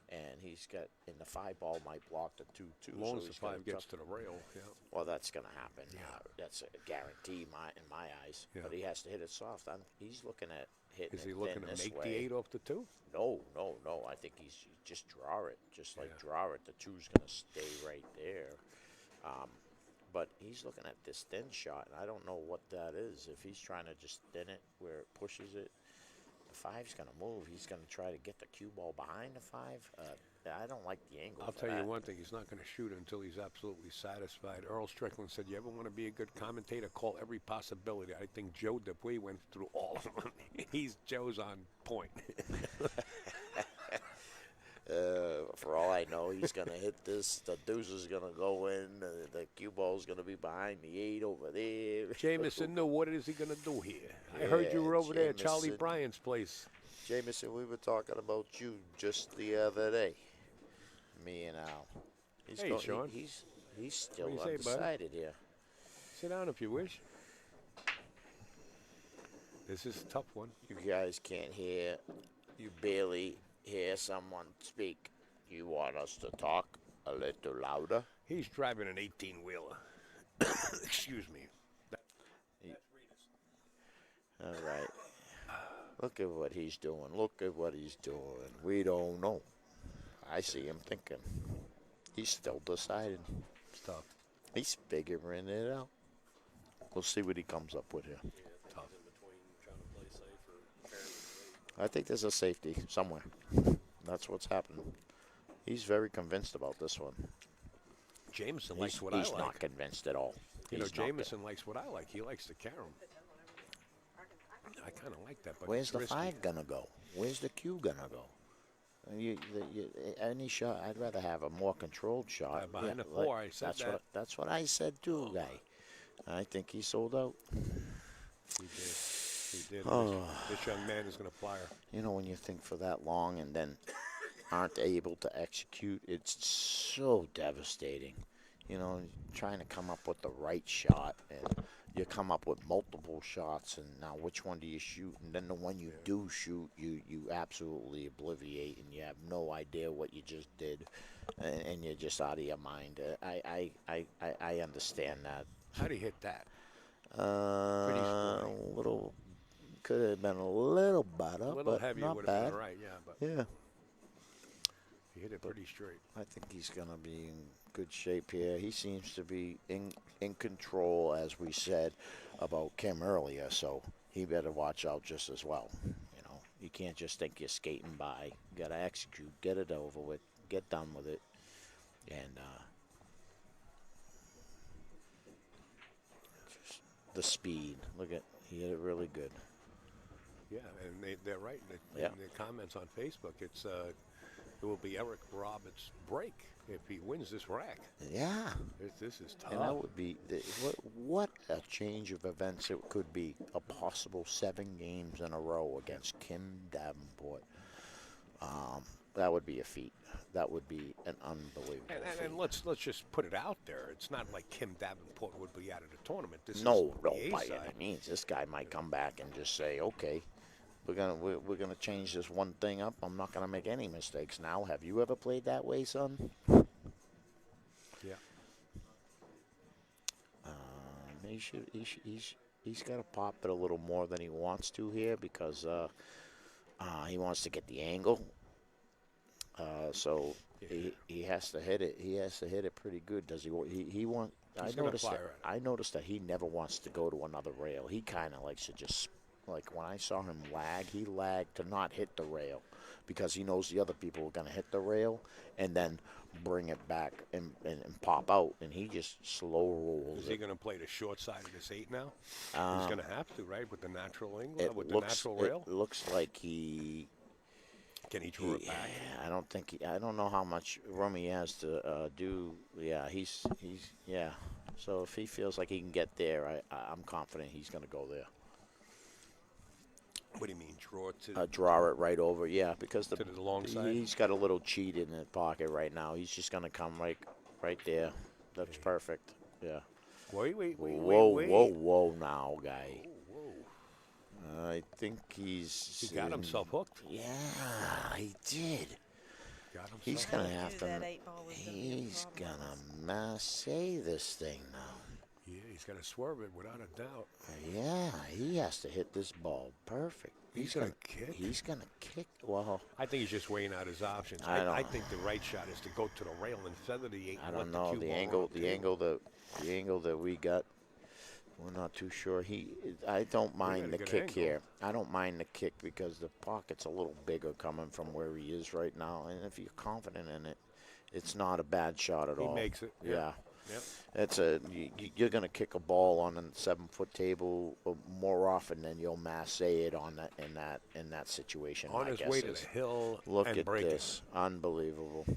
Speaker 2: and and the 5 ball might block the 2 too.
Speaker 1: As long
Speaker 2: so
Speaker 1: as the
Speaker 2: he's got
Speaker 1: 5
Speaker 2: a
Speaker 1: gets
Speaker 2: tough-
Speaker 1: to the rail, yeah.
Speaker 2: Well, that's going to happen.
Speaker 1: Yeah.
Speaker 2: That's a guarantee in my eyes.
Speaker 1: Yeah.
Speaker 2: But he has to hit it soft. He's looking at hitting
Speaker 1: Is he
Speaker 2: it
Speaker 1: looking
Speaker 2: thin
Speaker 1: to
Speaker 2: this
Speaker 1: make
Speaker 2: way.
Speaker 1: the 8 off the 2?
Speaker 2: No. I think he's just draw it. Just like
Speaker 1: Yeah.
Speaker 2: draw it. The 2's going to stay right there. But he's looking at this thin shot, and I don't know what that is. If he's trying to just thin it where it pushes it, the 5's going to move. He's going to try to get the cue ball behind the 5. I don't like the angle.
Speaker 1: I'll
Speaker 2: for
Speaker 1: tell you
Speaker 2: that.
Speaker 1: one thing, he's not going to shoot until he's absolutely satisfied. Earl Strickland said, you ever want to be a good commentator, call every possibility. I think Joe Dupuis went through all of them. Joe's on point.
Speaker 2: For all I know, he's going to hit this. The deuce is going to go in. The cue ball is going to be behind the 8 over there.
Speaker 1: Jameson knew what is he going to do here. I heard you
Speaker 2: Yeah,
Speaker 1: were over there at Charlie
Speaker 2: Jameson.
Speaker 1: Bryant's place.
Speaker 2: Jameson, we were talking about you just the other day. Me and Al.
Speaker 1: Hey, Sean.
Speaker 2: He's still
Speaker 1: What do you say, bud?
Speaker 2: undecided here.
Speaker 1: Sit down if you wish. This is a tough one.
Speaker 2: You guys can't hear. You barely hear someone speak. You want us to talk a little louder?
Speaker 1: He's driving an 18-wheeler. Excuse me.
Speaker 2: All right. Look at what he's doing. Look at what he's doing. We don't know. I see him thinking. He's still deciding.
Speaker 1: It's tough.
Speaker 2: He's figuring it out. We'll see what he comes up with here.
Speaker 1: Tough.
Speaker 2: I think there's a safety somewhere. That's what's happening. He's very convinced about this one.
Speaker 1: Jameson
Speaker 2: He's,
Speaker 1: likes what
Speaker 2: he's
Speaker 1: I like.
Speaker 2: not convinced at all.
Speaker 1: You know,
Speaker 2: He's not
Speaker 1: Jameson likes what I like. He likes the carom. I kind of like that, but
Speaker 2: Where's
Speaker 1: it's
Speaker 2: the
Speaker 1: risky.
Speaker 2: 5 gonna go? Where's the Q gonna go? Any shot, I'd rather have a more controlled shot.
Speaker 1: Behind the
Speaker 2: like-
Speaker 1: 4, I said that.
Speaker 2: That's what I said too, guy. I think he sold out.
Speaker 1: He did. He did.
Speaker 2: Oh.
Speaker 1: This young man is going to fly her.
Speaker 2: You know, when you think for that long and then aren't able to execute, it's so devastating. You know, trying to come up with the right shot, and you come up with multiple shots, and now which one do you shoot? And then the one you do shoot, you absolutely obliviate, and you have no idea what you just did, and you're just out of your mind. I understand that.
Speaker 1: How do you hit that?
Speaker 2: A little, could have been a little better,
Speaker 1: A little
Speaker 2: but
Speaker 1: heavier
Speaker 2: not
Speaker 1: would have
Speaker 2: bad.
Speaker 1: been right, yeah, but
Speaker 2: Yeah.
Speaker 1: he hit it pretty straight.
Speaker 2: I think he's going to be in good shape here. He seems to be in control, as we said about Kim earlier, so he better watch out just as well. You know, you can't just think you're skating by. You got to execute, get it over with, get done with it, and just the speed. Look at, he hit it really good.
Speaker 1: Yeah, and they're right. In
Speaker 2: Yeah.
Speaker 1: the comments on Facebook, it will be Eric Roberts' break if he wins this rack.
Speaker 2: Yeah.
Speaker 1: This is tough.
Speaker 2: And that would be what a change of events it could be. A possible 7 games in a row against Kim Davenport. That would be a feat. That would be an unbelievable feat.
Speaker 1: And let's just put it out there. It's not like Kim Davenport would be out of the tournament. This
Speaker 2: No,
Speaker 1: is
Speaker 2: no,
Speaker 1: the A
Speaker 2: by
Speaker 1: side.
Speaker 2: any means. This guy might come back and just say, "Okay, we're gonna change this one thing up. I'm not gonna make any mistakes now." Have you ever played that way, son?
Speaker 1: Yeah.
Speaker 2: He's got to pop it a little more than he wants to here because he wants to get the angle. So
Speaker 1: Yeah.
Speaker 2: he has to hit it. He has to hit it pretty good. Does he? He want.
Speaker 1: He's gonna fly right.
Speaker 2: I noticed that he never wants to go to another rail. He kind of likes to just, like when I saw him lag, he lagged to not hit the rail because he knows the other people are going to hit the rail and then bring it back and pop out, and he just slow rolls
Speaker 1: Is he
Speaker 2: it.
Speaker 1: going to play the short side of this 8 now? He's going to have to, right, with the natural angle,
Speaker 2: It
Speaker 1: with
Speaker 2: looks,
Speaker 1: the natural rail.
Speaker 2: it looks like he
Speaker 1: Can he draw it back?
Speaker 2: I don't think I don't know how much room he has to do. Yeah, he's yeah. So if he feels like he can get there, I'm confident he's going to go there.
Speaker 1: What do you mean, draw it to?
Speaker 2: Draw it right over, yeah, because
Speaker 1: To the long side?
Speaker 2: he's got a little cheat in his pocket right now. He's just going to come right there. That's perfect. Yeah.
Speaker 1: Wait.
Speaker 2: Whoa now, guy.
Speaker 1: Whoa.
Speaker 2: I think
Speaker 1: He got
Speaker 2: in-
Speaker 1: himself hooked.
Speaker 2: Yeah, he did.
Speaker 1: Got himself
Speaker 2: He's
Speaker 3: I
Speaker 2: gonna
Speaker 3: knew
Speaker 2: have to.
Speaker 3: that 8 ball was gonna be a
Speaker 2: He's
Speaker 3: problem.
Speaker 2: gonna massay this thing now.
Speaker 1: Yeah, he's going to swerve it without a doubt.
Speaker 2: Yeah, he has to hit this ball perfect.
Speaker 1: He's gonna kick?
Speaker 2: He's gonna kick. Well,
Speaker 1: I think he's just weighing out his options.
Speaker 2: I don't-
Speaker 1: I think the right shot is to go to the rail and feather the 8.
Speaker 2: I
Speaker 1: and
Speaker 2: don't
Speaker 1: let
Speaker 2: know
Speaker 1: cue
Speaker 2: the
Speaker 1: ball
Speaker 2: angle.
Speaker 1: run
Speaker 2: The
Speaker 1: too.
Speaker 2: angle that we got. We're not too sure. I don't mind
Speaker 1: got a
Speaker 2: the
Speaker 1: good
Speaker 2: kick
Speaker 1: angle.
Speaker 2: here. I don't mind the kick because the pocket's a little bigger coming from where he is right now. And if you're confident in it, it's not a bad shot at
Speaker 1: He
Speaker 2: all.
Speaker 1: makes it.
Speaker 2: Yeah.
Speaker 1: Yep.
Speaker 2: It's you're going to kick a ball on a 7-foot table more often than you'll massay it on that in that situation.
Speaker 1: On
Speaker 2: my
Speaker 1: his
Speaker 2: guess
Speaker 1: way to
Speaker 2: is.
Speaker 1: the hill
Speaker 2: Look
Speaker 1: and
Speaker 2: at
Speaker 1: break
Speaker 2: this, unbelievable.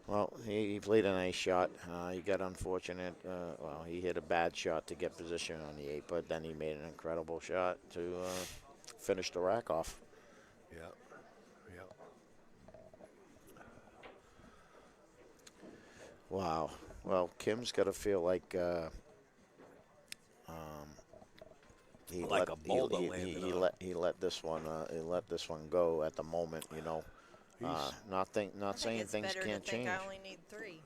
Speaker 2: Well, he played a nice shot. He got unfortunate. Well, he hit a bad shot to get position on the 8, but then he made an incredible shot to finish the rack off.
Speaker 1: it. Yeah.
Speaker 2: Wow. Well, Kim's got to feel like he
Speaker 1: Like
Speaker 2: let
Speaker 1: a boulder landed
Speaker 2: he
Speaker 1: on
Speaker 2: let he let this one go at the moment. Not
Speaker 3: I think
Speaker 2: saying
Speaker 3: it's
Speaker 2: things
Speaker 3: better to
Speaker 2: can't
Speaker 3: think
Speaker 2: change.
Speaker 3: I only need 3. He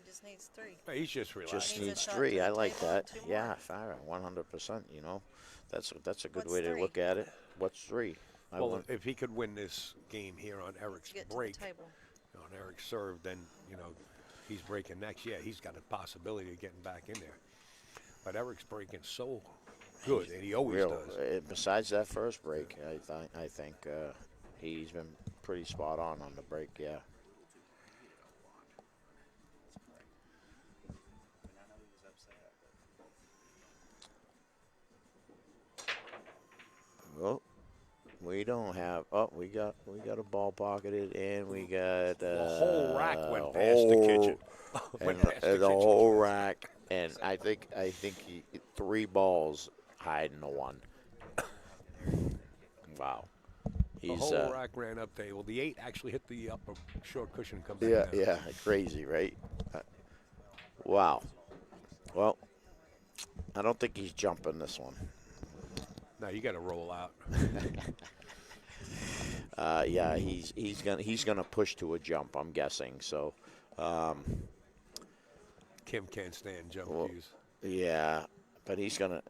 Speaker 3: just needs 3.
Speaker 1: He's just relaxed.
Speaker 2: Just
Speaker 3: Needs a
Speaker 2: needs
Speaker 3: shot
Speaker 2: 3.
Speaker 3: to
Speaker 2: I
Speaker 3: the
Speaker 2: like
Speaker 3: table and
Speaker 2: that.
Speaker 3: 2 more.
Speaker 2: Yeah, fire 100%. That's a good
Speaker 3: What's
Speaker 2: way to
Speaker 3: 3?
Speaker 2: look at it. What's 3? I
Speaker 1: Well,
Speaker 2: want
Speaker 1: if he could win this game here on
Speaker 3: To
Speaker 1: Eric's
Speaker 3: get to the
Speaker 1: break,
Speaker 3: table.
Speaker 1: on Eric's serve, then he's breaking next. Yeah, he's got a possibility of getting back in there. But Eric's breaking so good, and he always does.
Speaker 2: Besides that first break, I think he's been pretty spot on the break. Yeah. Well, we don't have. Oh, we got a ball pocketed, and we got
Speaker 1: The whole rack went past the
Speaker 2: whole-
Speaker 1: kitchen. Went
Speaker 2: and
Speaker 1: past
Speaker 2: the
Speaker 1: kitchen
Speaker 2: whole
Speaker 1: twice.
Speaker 2: rack. And I think 3 balls hiding the one. Wow.
Speaker 1: The
Speaker 2: He's
Speaker 1: whole rack ran up table. The 8 actually hit the upper short cushion and come back down.
Speaker 2: yeah, crazy, right? Wow. Well, I don't think he's jumping this one.
Speaker 1: Now you got to roll out.
Speaker 2: Yeah, he's gonna push to a jump. I'm guessing. So,
Speaker 1: Kim can't stand jump
Speaker 2: Well,
Speaker 1: cues.
Speaker 2: yeah, but he's gonna.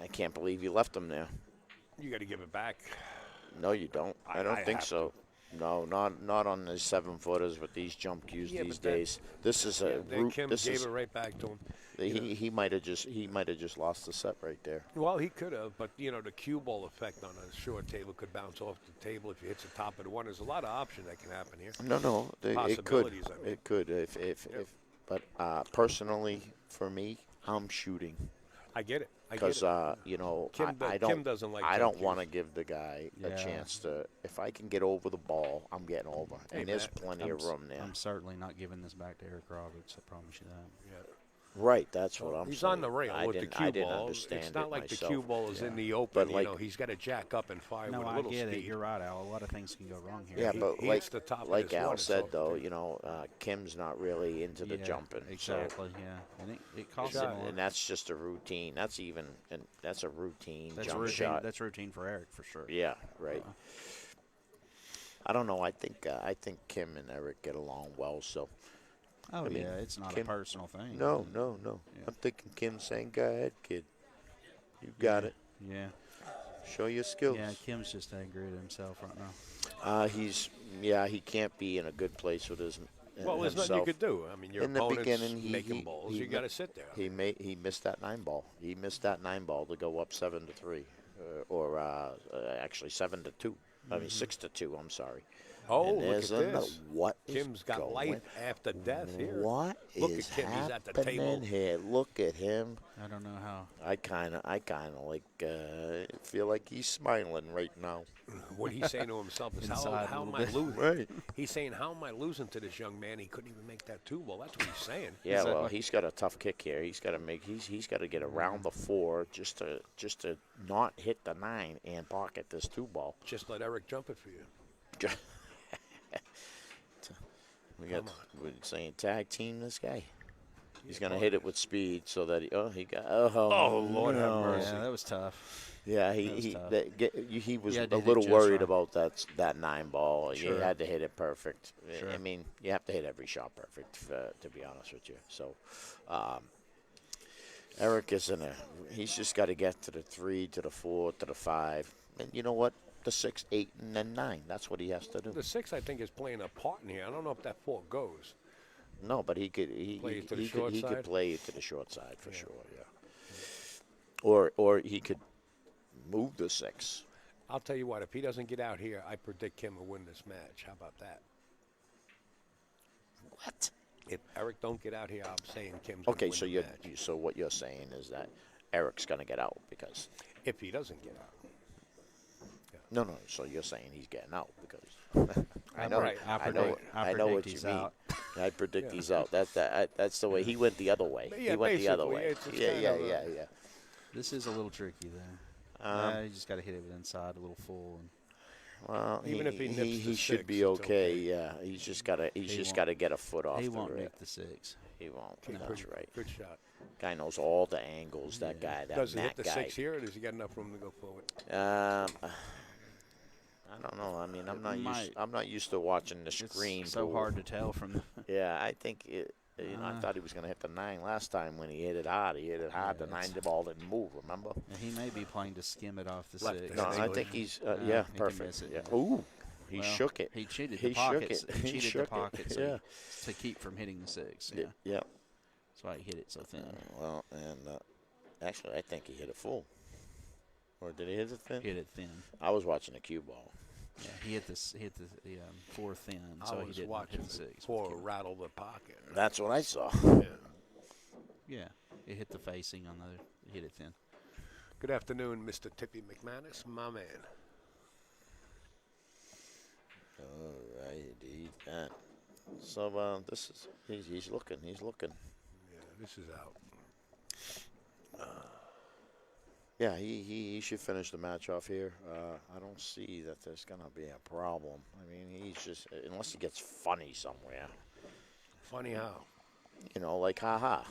Speaker 2: I can't believe you left him there.
Speaker 1: You got to give it back.
Speaker 2: No, you don't. I don't
Speaker 1: I
Speaker 2: think
Speaker 1: have
Speaker 2: so. No, not on the 7-footers with these jump cues
Speaker 1: Yeah,
Speaker 2: these
Speaker 1: but that-
Speaker 2: days. This is a
Speaker 1: Then
Speaker 2: root.
Speaker 1: Kim
Speaker 2: This
Speaker 1: gave
Speaker 2: is
Speaker 1: it right back to him.
Speaker 2: he might have just lost the set right there.
Speaker 1: Well, he could have, but the cue ball effect on a short table could bounce off the table if you hit the top of the one. There's a lot of options that can happen here.
Speaker 2: No, it could.
Speaker 1: Possibilities, I mean.
Speaker 2: It could if. But personally, for me, I'm shooting
Speaker 1: I get it.
Speaker 2: because
Speaker 1: Kim doesn't like
Speaker 2: I
Speaker 1: jump
Speaker 2: don't want to
Speaker 1: cues.
Speaker 2: give the guy a
Speaker 6: Yeah.
Speaker 2: chance to. If I can get over the ball, I'm getting over,
Speaker 1: Hey,
Speaker 2: and there's
Speaker 1: Matt,
Speaker 2: plenty of room there.
Speaker 6: I'm certainly not giving this back to Eric Roberts. I promise you that.
Speaker 1: Yeah.
Speaker 2: Right, that's what I'm
Speaker 1: He's
Speaker 2: saying.
Speaker 1: on the rail
Speaker 2: I
Speaker 1: with the
Speaker 2: didn't,
Speaker 1: cue
Speaker 2: I didn't
Speaker 1: ball.
Speaker 2: understand
Speaker 1: It's not
Speaker 2: it
Speaker 1: like the
Speaker 2: myself.
Speaker 1: cue ball is in the open.
Speaker 2: But like-
Speaker 1: He's got to jack up and fire
Speaker 6: No,
Speaker 1: with a
Speaker 6: I
Speaker 1: little
Speaker 6: get
Speaker 1: speed.
Speaker 6: it. You're right, Al. A lot of things can go wrong here.
Speaker 2: Yeah,
Speaker 1: He-
Speaker 2: but
Speaker 1: he
Speaker 2: like
Speaker 1: hits the top of
Speaker 2: like
Speaker 1: his
Speaker 2: Al
Speaker 1: water,
Speaker 2: said,
Speaker 1: so-
Speaker 2: though, Kim's not really into the
Speaker 6: Yeah,
Speaker 2: jumping.
Speaker 6: Exactly. Yeah, and it costs
Speaker 1: Shot,
Speaker 6: him more.
Speaker 2: And that's just a routine. That's a routine
Speaker 6: That's
Speaker 2: jump
Speaker 6: routine.
Speaker 2: shot.
Speaker 6: That's routine for Eric for sure.
Speaker 2: Yeah, right. I don't know. I think Kim and Eric get along well. So
Speaker 6: Oh
Speaker 2: I mean,
Speaker 6: yeah, it's not
Speaker 2: Kim-
Speaker 6: a personal thing.
Speaker 2: no.
Speaker 6: Yeah.
Speaker 2: I'm thinking Kim's saying, "Go ahead, kid. You got it.
Speaker 6: Yeah.
Speaker 2: Show your skills."
Speaker 6: Yeah, Kim's just angry at himself right now.
Speaker 2: He can't be in a good place with his.
Speaker 1: Well, there's nothing you
Speaker 2: himself.
Speaker 1: could do. I mean, your
Speaker 2: In the
Speaker 1: opponent's
Speaker 2: beginning,
Speaker 1: making balls. You got to sit there.
Speaker 2: He missed that 9 ball. He missed that 9 ball to go up 7-3, or actually 7-2. I mean 6-2. I'm sorry.
Speaker 1: Oh,
Speaker 2: And
Speaker 1: look
Speaker 2: there's
Speaker 1: at
Speaker 2: another-
Speaker 1: this.
Speaker 2: What is
Speaker 1: Kim's got
Speaker 2: going-
Speaker 1: life after death here.
Speaker 2: What
Speaker 1: Look
Speaker 2: is
Speaker 1: at Kim. He's at the
Speaker 2: happening
Speaker 1: table.
Speaker 2: here? Look at him.
Speaker 6: I don't know how.
Speaker 2: I kind of like feel like he's smiling right now.
Speaker 1: What he's saying to himself is,
Speaker 6: Inside
Speaker 1: how
Speaker 6: a
Speaker 1: am
Speaker 6: little
Speaker 1: I
Speaker 6: bit.
Speaker 1: losing?
Speaker 2: Right.
Speaker 1: He's saying, how am I losing to this young man? He couldn't even make that 2 ball. That's what he's saying.
Speaker 2: Yeah, well,
Speaker 6: Exactly.
Speaker 2: he's got a tough kick here. He's got to make. He's got to get around the 4 just to not hit the 9 and pocket this 2 ball.
Speaker 1: Just let Eric jump it for you.
Speaker 2: We got we're saying tag team this guy. He's
Speaker 1: Yeah,
Speaker 2: gonna
Speaker 1: well,
Speaker 2: hit it with speed so that he got
Speaker 1: Lord have
Speaker 2: no.
Speaker 1: mercy.
Speaker 6: Yeah, that was tough.
Speaker 2: Yeah,
Speaker 6: That was
Speaker 2: he
Speaker 6: tough.
Speaker 2: he was
Speaker 6: You
Speaker 2: a
Speaker 6: had to hit it
Speaker 2: little
Speaker 6: just
Speaker 2: worried
Speaker 6: right.
Speaker 2: about that 9 ball. You
Speaker 6: Sure.
Speaker 2: had to hit it perfect. I
Speaker 6: Sure.
Speaker 2: mean, you have to hit every shot perfect to be honest with you. So, Eric is he's just got to get to the 3, to the 4, to the 5, and you know what? The 6, 8, and then 9. That's what he has to do.
Speaker 1: The 6, I think, is playing a part in here. I don't know if that 4 goes.
Speaker 2: No, but he could
Speaker 1: Play it to the short
Speaker 2: he could
Speaker 1: side?
Speaker 2: play it to the short side for
Speaker 1: Yeah.
Speaker 2: sure. Yeah. Or he could move the 6.
Speaker 1: I'll tell you what, if he doesn't get out here, I predict Kim will win this match. How about that?
Speaker 2: What?
Speaker 1: If Eric don't get out here, I'm saying Kim's going to
Speaker 2: Okay,
Speaker 1: win
Speaker 2: so
Speaker 1: the
Speaker 2: you
Speaker 1: match.
Speaker 2: so what you're saying is that Eric's gonna get out because
Speaker 1: If he doesn't get out.
Speaker 2: no. So you're saying he's getting out because I know
Speaker 1: right.
Speaker 6: I
Speaker 2: I know
Speaker 6: predict
Speaker 2: what you
Speaker 6: he's
Speaker 2: mean.
Speaker 6: out.
Speaker 2: I predict
Speaker 1: Yeah.
Speaker 2: he's out. That's the way he went the other way.
Speaker 1: Yeah,
Speaker 2: he went the other
Speaker 1: basically,
Speaker 2: way.
Speaker 1: it's
Speaker 2: Yeah,
Speaker 1: kind
Speaker 2: yeah,
Speaker 1: of a-
Speaker 2: yeah.
Speaker 6: This is a little tricky there. You just got to hit it with inside a little full. And
Speaker 2: Well,
Speaker 1: Even if he nips the
Speaker 2: should
Speaker 1: 6,
Speaker 2: be
Speaker 1: it's
Speaker 2: okay.
Speaker 1: okay.
Speaker 2: Yeah, he's just
Speaker 6: won't-
Speaker 2: gotta get a foot off
Speaker 6: he
Speaker 2: the
Speaker 6: won't
Speaker 2: rail.
Speaker 6: make the 6.
Speaker 2: He won't.
Speaker 1: Keep
Speaker 2: That's
Speaker 1: good,
Speaker 2: right.
Speaker 1: Good shot.
Speaker 2: Guy knows all the angles. That guy. That
Speaker 1: Does he hit
Speaker 2: Matt
Speaker 1: the
Speaker 2: guy.
Speaker 1: 6 here, or does he got enough room to go forward?
Speaker 2: I don't know. I mean, I'm not used.
Speaker 6: might-
Speaker 2: I'm not used to watching the screen.
Speaker 6: It's so
Speaker 2: pool.
Speaker 6: hard to tell from the.
Speaker 2: Yeah, I think it. You know, I thought he was going to hit the 9 last time when he hit it hard. He hit it hard.
Speaker 6: Yeah,
Speaker 2: The 9
Speaker 6: it's-
Speaker 2: the ball didn't move. Remember?
Speaker 6: And he may be playing to skim it off the
Speaker 1: Left
Speaker 6: 6.
Speaker 2: No,
Speaker 1: That's
Speaker 2: I
Speaker 1: English.
Speaker 2: think he's.
Speaker 6: he
Speaker 2: Yeah,
Speaker 6: can
Speaker 2: perfect.
Speaker 6: miss it,
Speaker 2: Yeah.
Speaker 6: yeah.
Speaker 2: Ooh, he
Speaker 6: Well,
Speaker 2: shook it.
Speaker 6: He cheated
Speaker 2: He
Speaker 6: the
Speaker 2: shook
Speaker 6: pockets.
Speaker 2: it.
Speaker 6: He
Speaker 2: He
Speaker 6: cheated the
Speaker 2: shook it.
Speaker 6: pockets
Speaker 2: Yeah.
Speaker 6: to keep from hitting the 6.
Speaker 2: Yeah.
Speaker 6: Yeah.
Speaker 2: Yeah.
Speaker 6: That's why he hit it so thin.
Speaker 2: Well, and actually, I think he hit it full. Or did he hit it thin?
Speaker 6: Hit it thin.
Speaker 2: I was watching the cue ball.
Speaker 6: Yeah, he hit the 4 thin, so
Speaker 1: I
Speaker 6: he
Speaker 1: was
Speaker 6: didn't
Speaker 1: watching
Speaker 6: hit the 6.
Speaker 1: Poor rattle the pocket.
Speaker 2: That's what I saw.
Speaker 1: Yeah.
Speaker 6: Yeah, it hit the facing on the. Hit it thin.
Speaker 1: Good afternoon, Mr. Tippy McManus, my man.
Speaker 2: All right, so this is he's looking. He's looking.
Speaker 1: Yeah, this is out.
Speaker 2: Yeah, he should finish the match off here. I don't see that there's gonna be a problem. I mean, he's just unless he gets funny somewhere.
Speaker 1: Funny how.
Speaker 2: You know, like haha.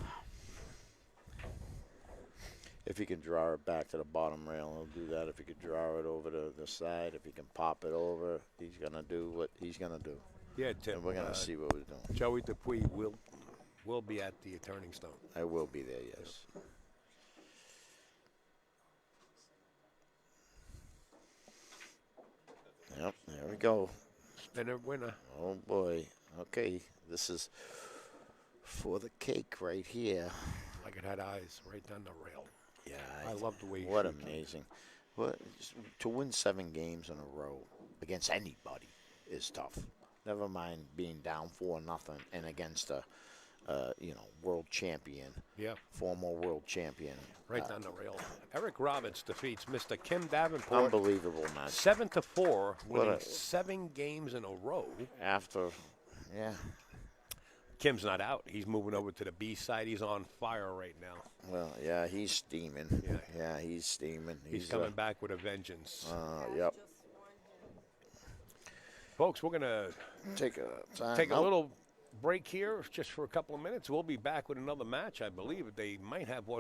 Speaker 2: If he can draw it back to the bottom rail, he'll do that. If he can draw it over to the side, if he can pop it over, he's gonna do what he's gonna do.
Speaker 1: Yeah, Tim.
Speaker 2: And we're gonna see what we're doing.
Speaker 1: Joey Dupuy will be at the Turning Stone.
Speaker 2: I will be there, yes. Yep, there we go.
Speaker 1: Spinner winner.
Speaker 2: Oh boy. Okay, this is for the cake right here.
Speaker 1: Like it had eyes right down the rail.
Speaker 2: Yeah,
Speaker 1: I love the way he
Speaker 2: what
Speaker 1: shoots.
Speaker 2: amazing. What to win 7 games in a row against anybody is tough. Never mind being down 4-0 and against a world champion,
Speaker 1: Yeah,
Speaker 2: former world champion.
Speaker 1: right down the rail. Eric Roberts defeats Mr. Kim Davenport
Speaker 2: Unbelievable match.
Speaker 1: 7-4, winning
Speaker 2: a-
Speaker 1: 7 games in a row.
Speaker 2: After, yeah.
Speaker 1: Kim's not out. He's moving over to the B side. He's on fire right now.
Speaker 2: Well, yeah, he's steaming.
Speaker 1: Yeah.
Speaker 2: Yeah, he's steaming.
Speaker 1: He's coming back with a vengeance.
Speaker 2: Yep.
Speaker 1: Folks, we're going to
Speaker 2: Take a time.
Speaker 1: take a little break here just for a couple of minutes. We'll be back with another match, I believe. They might have one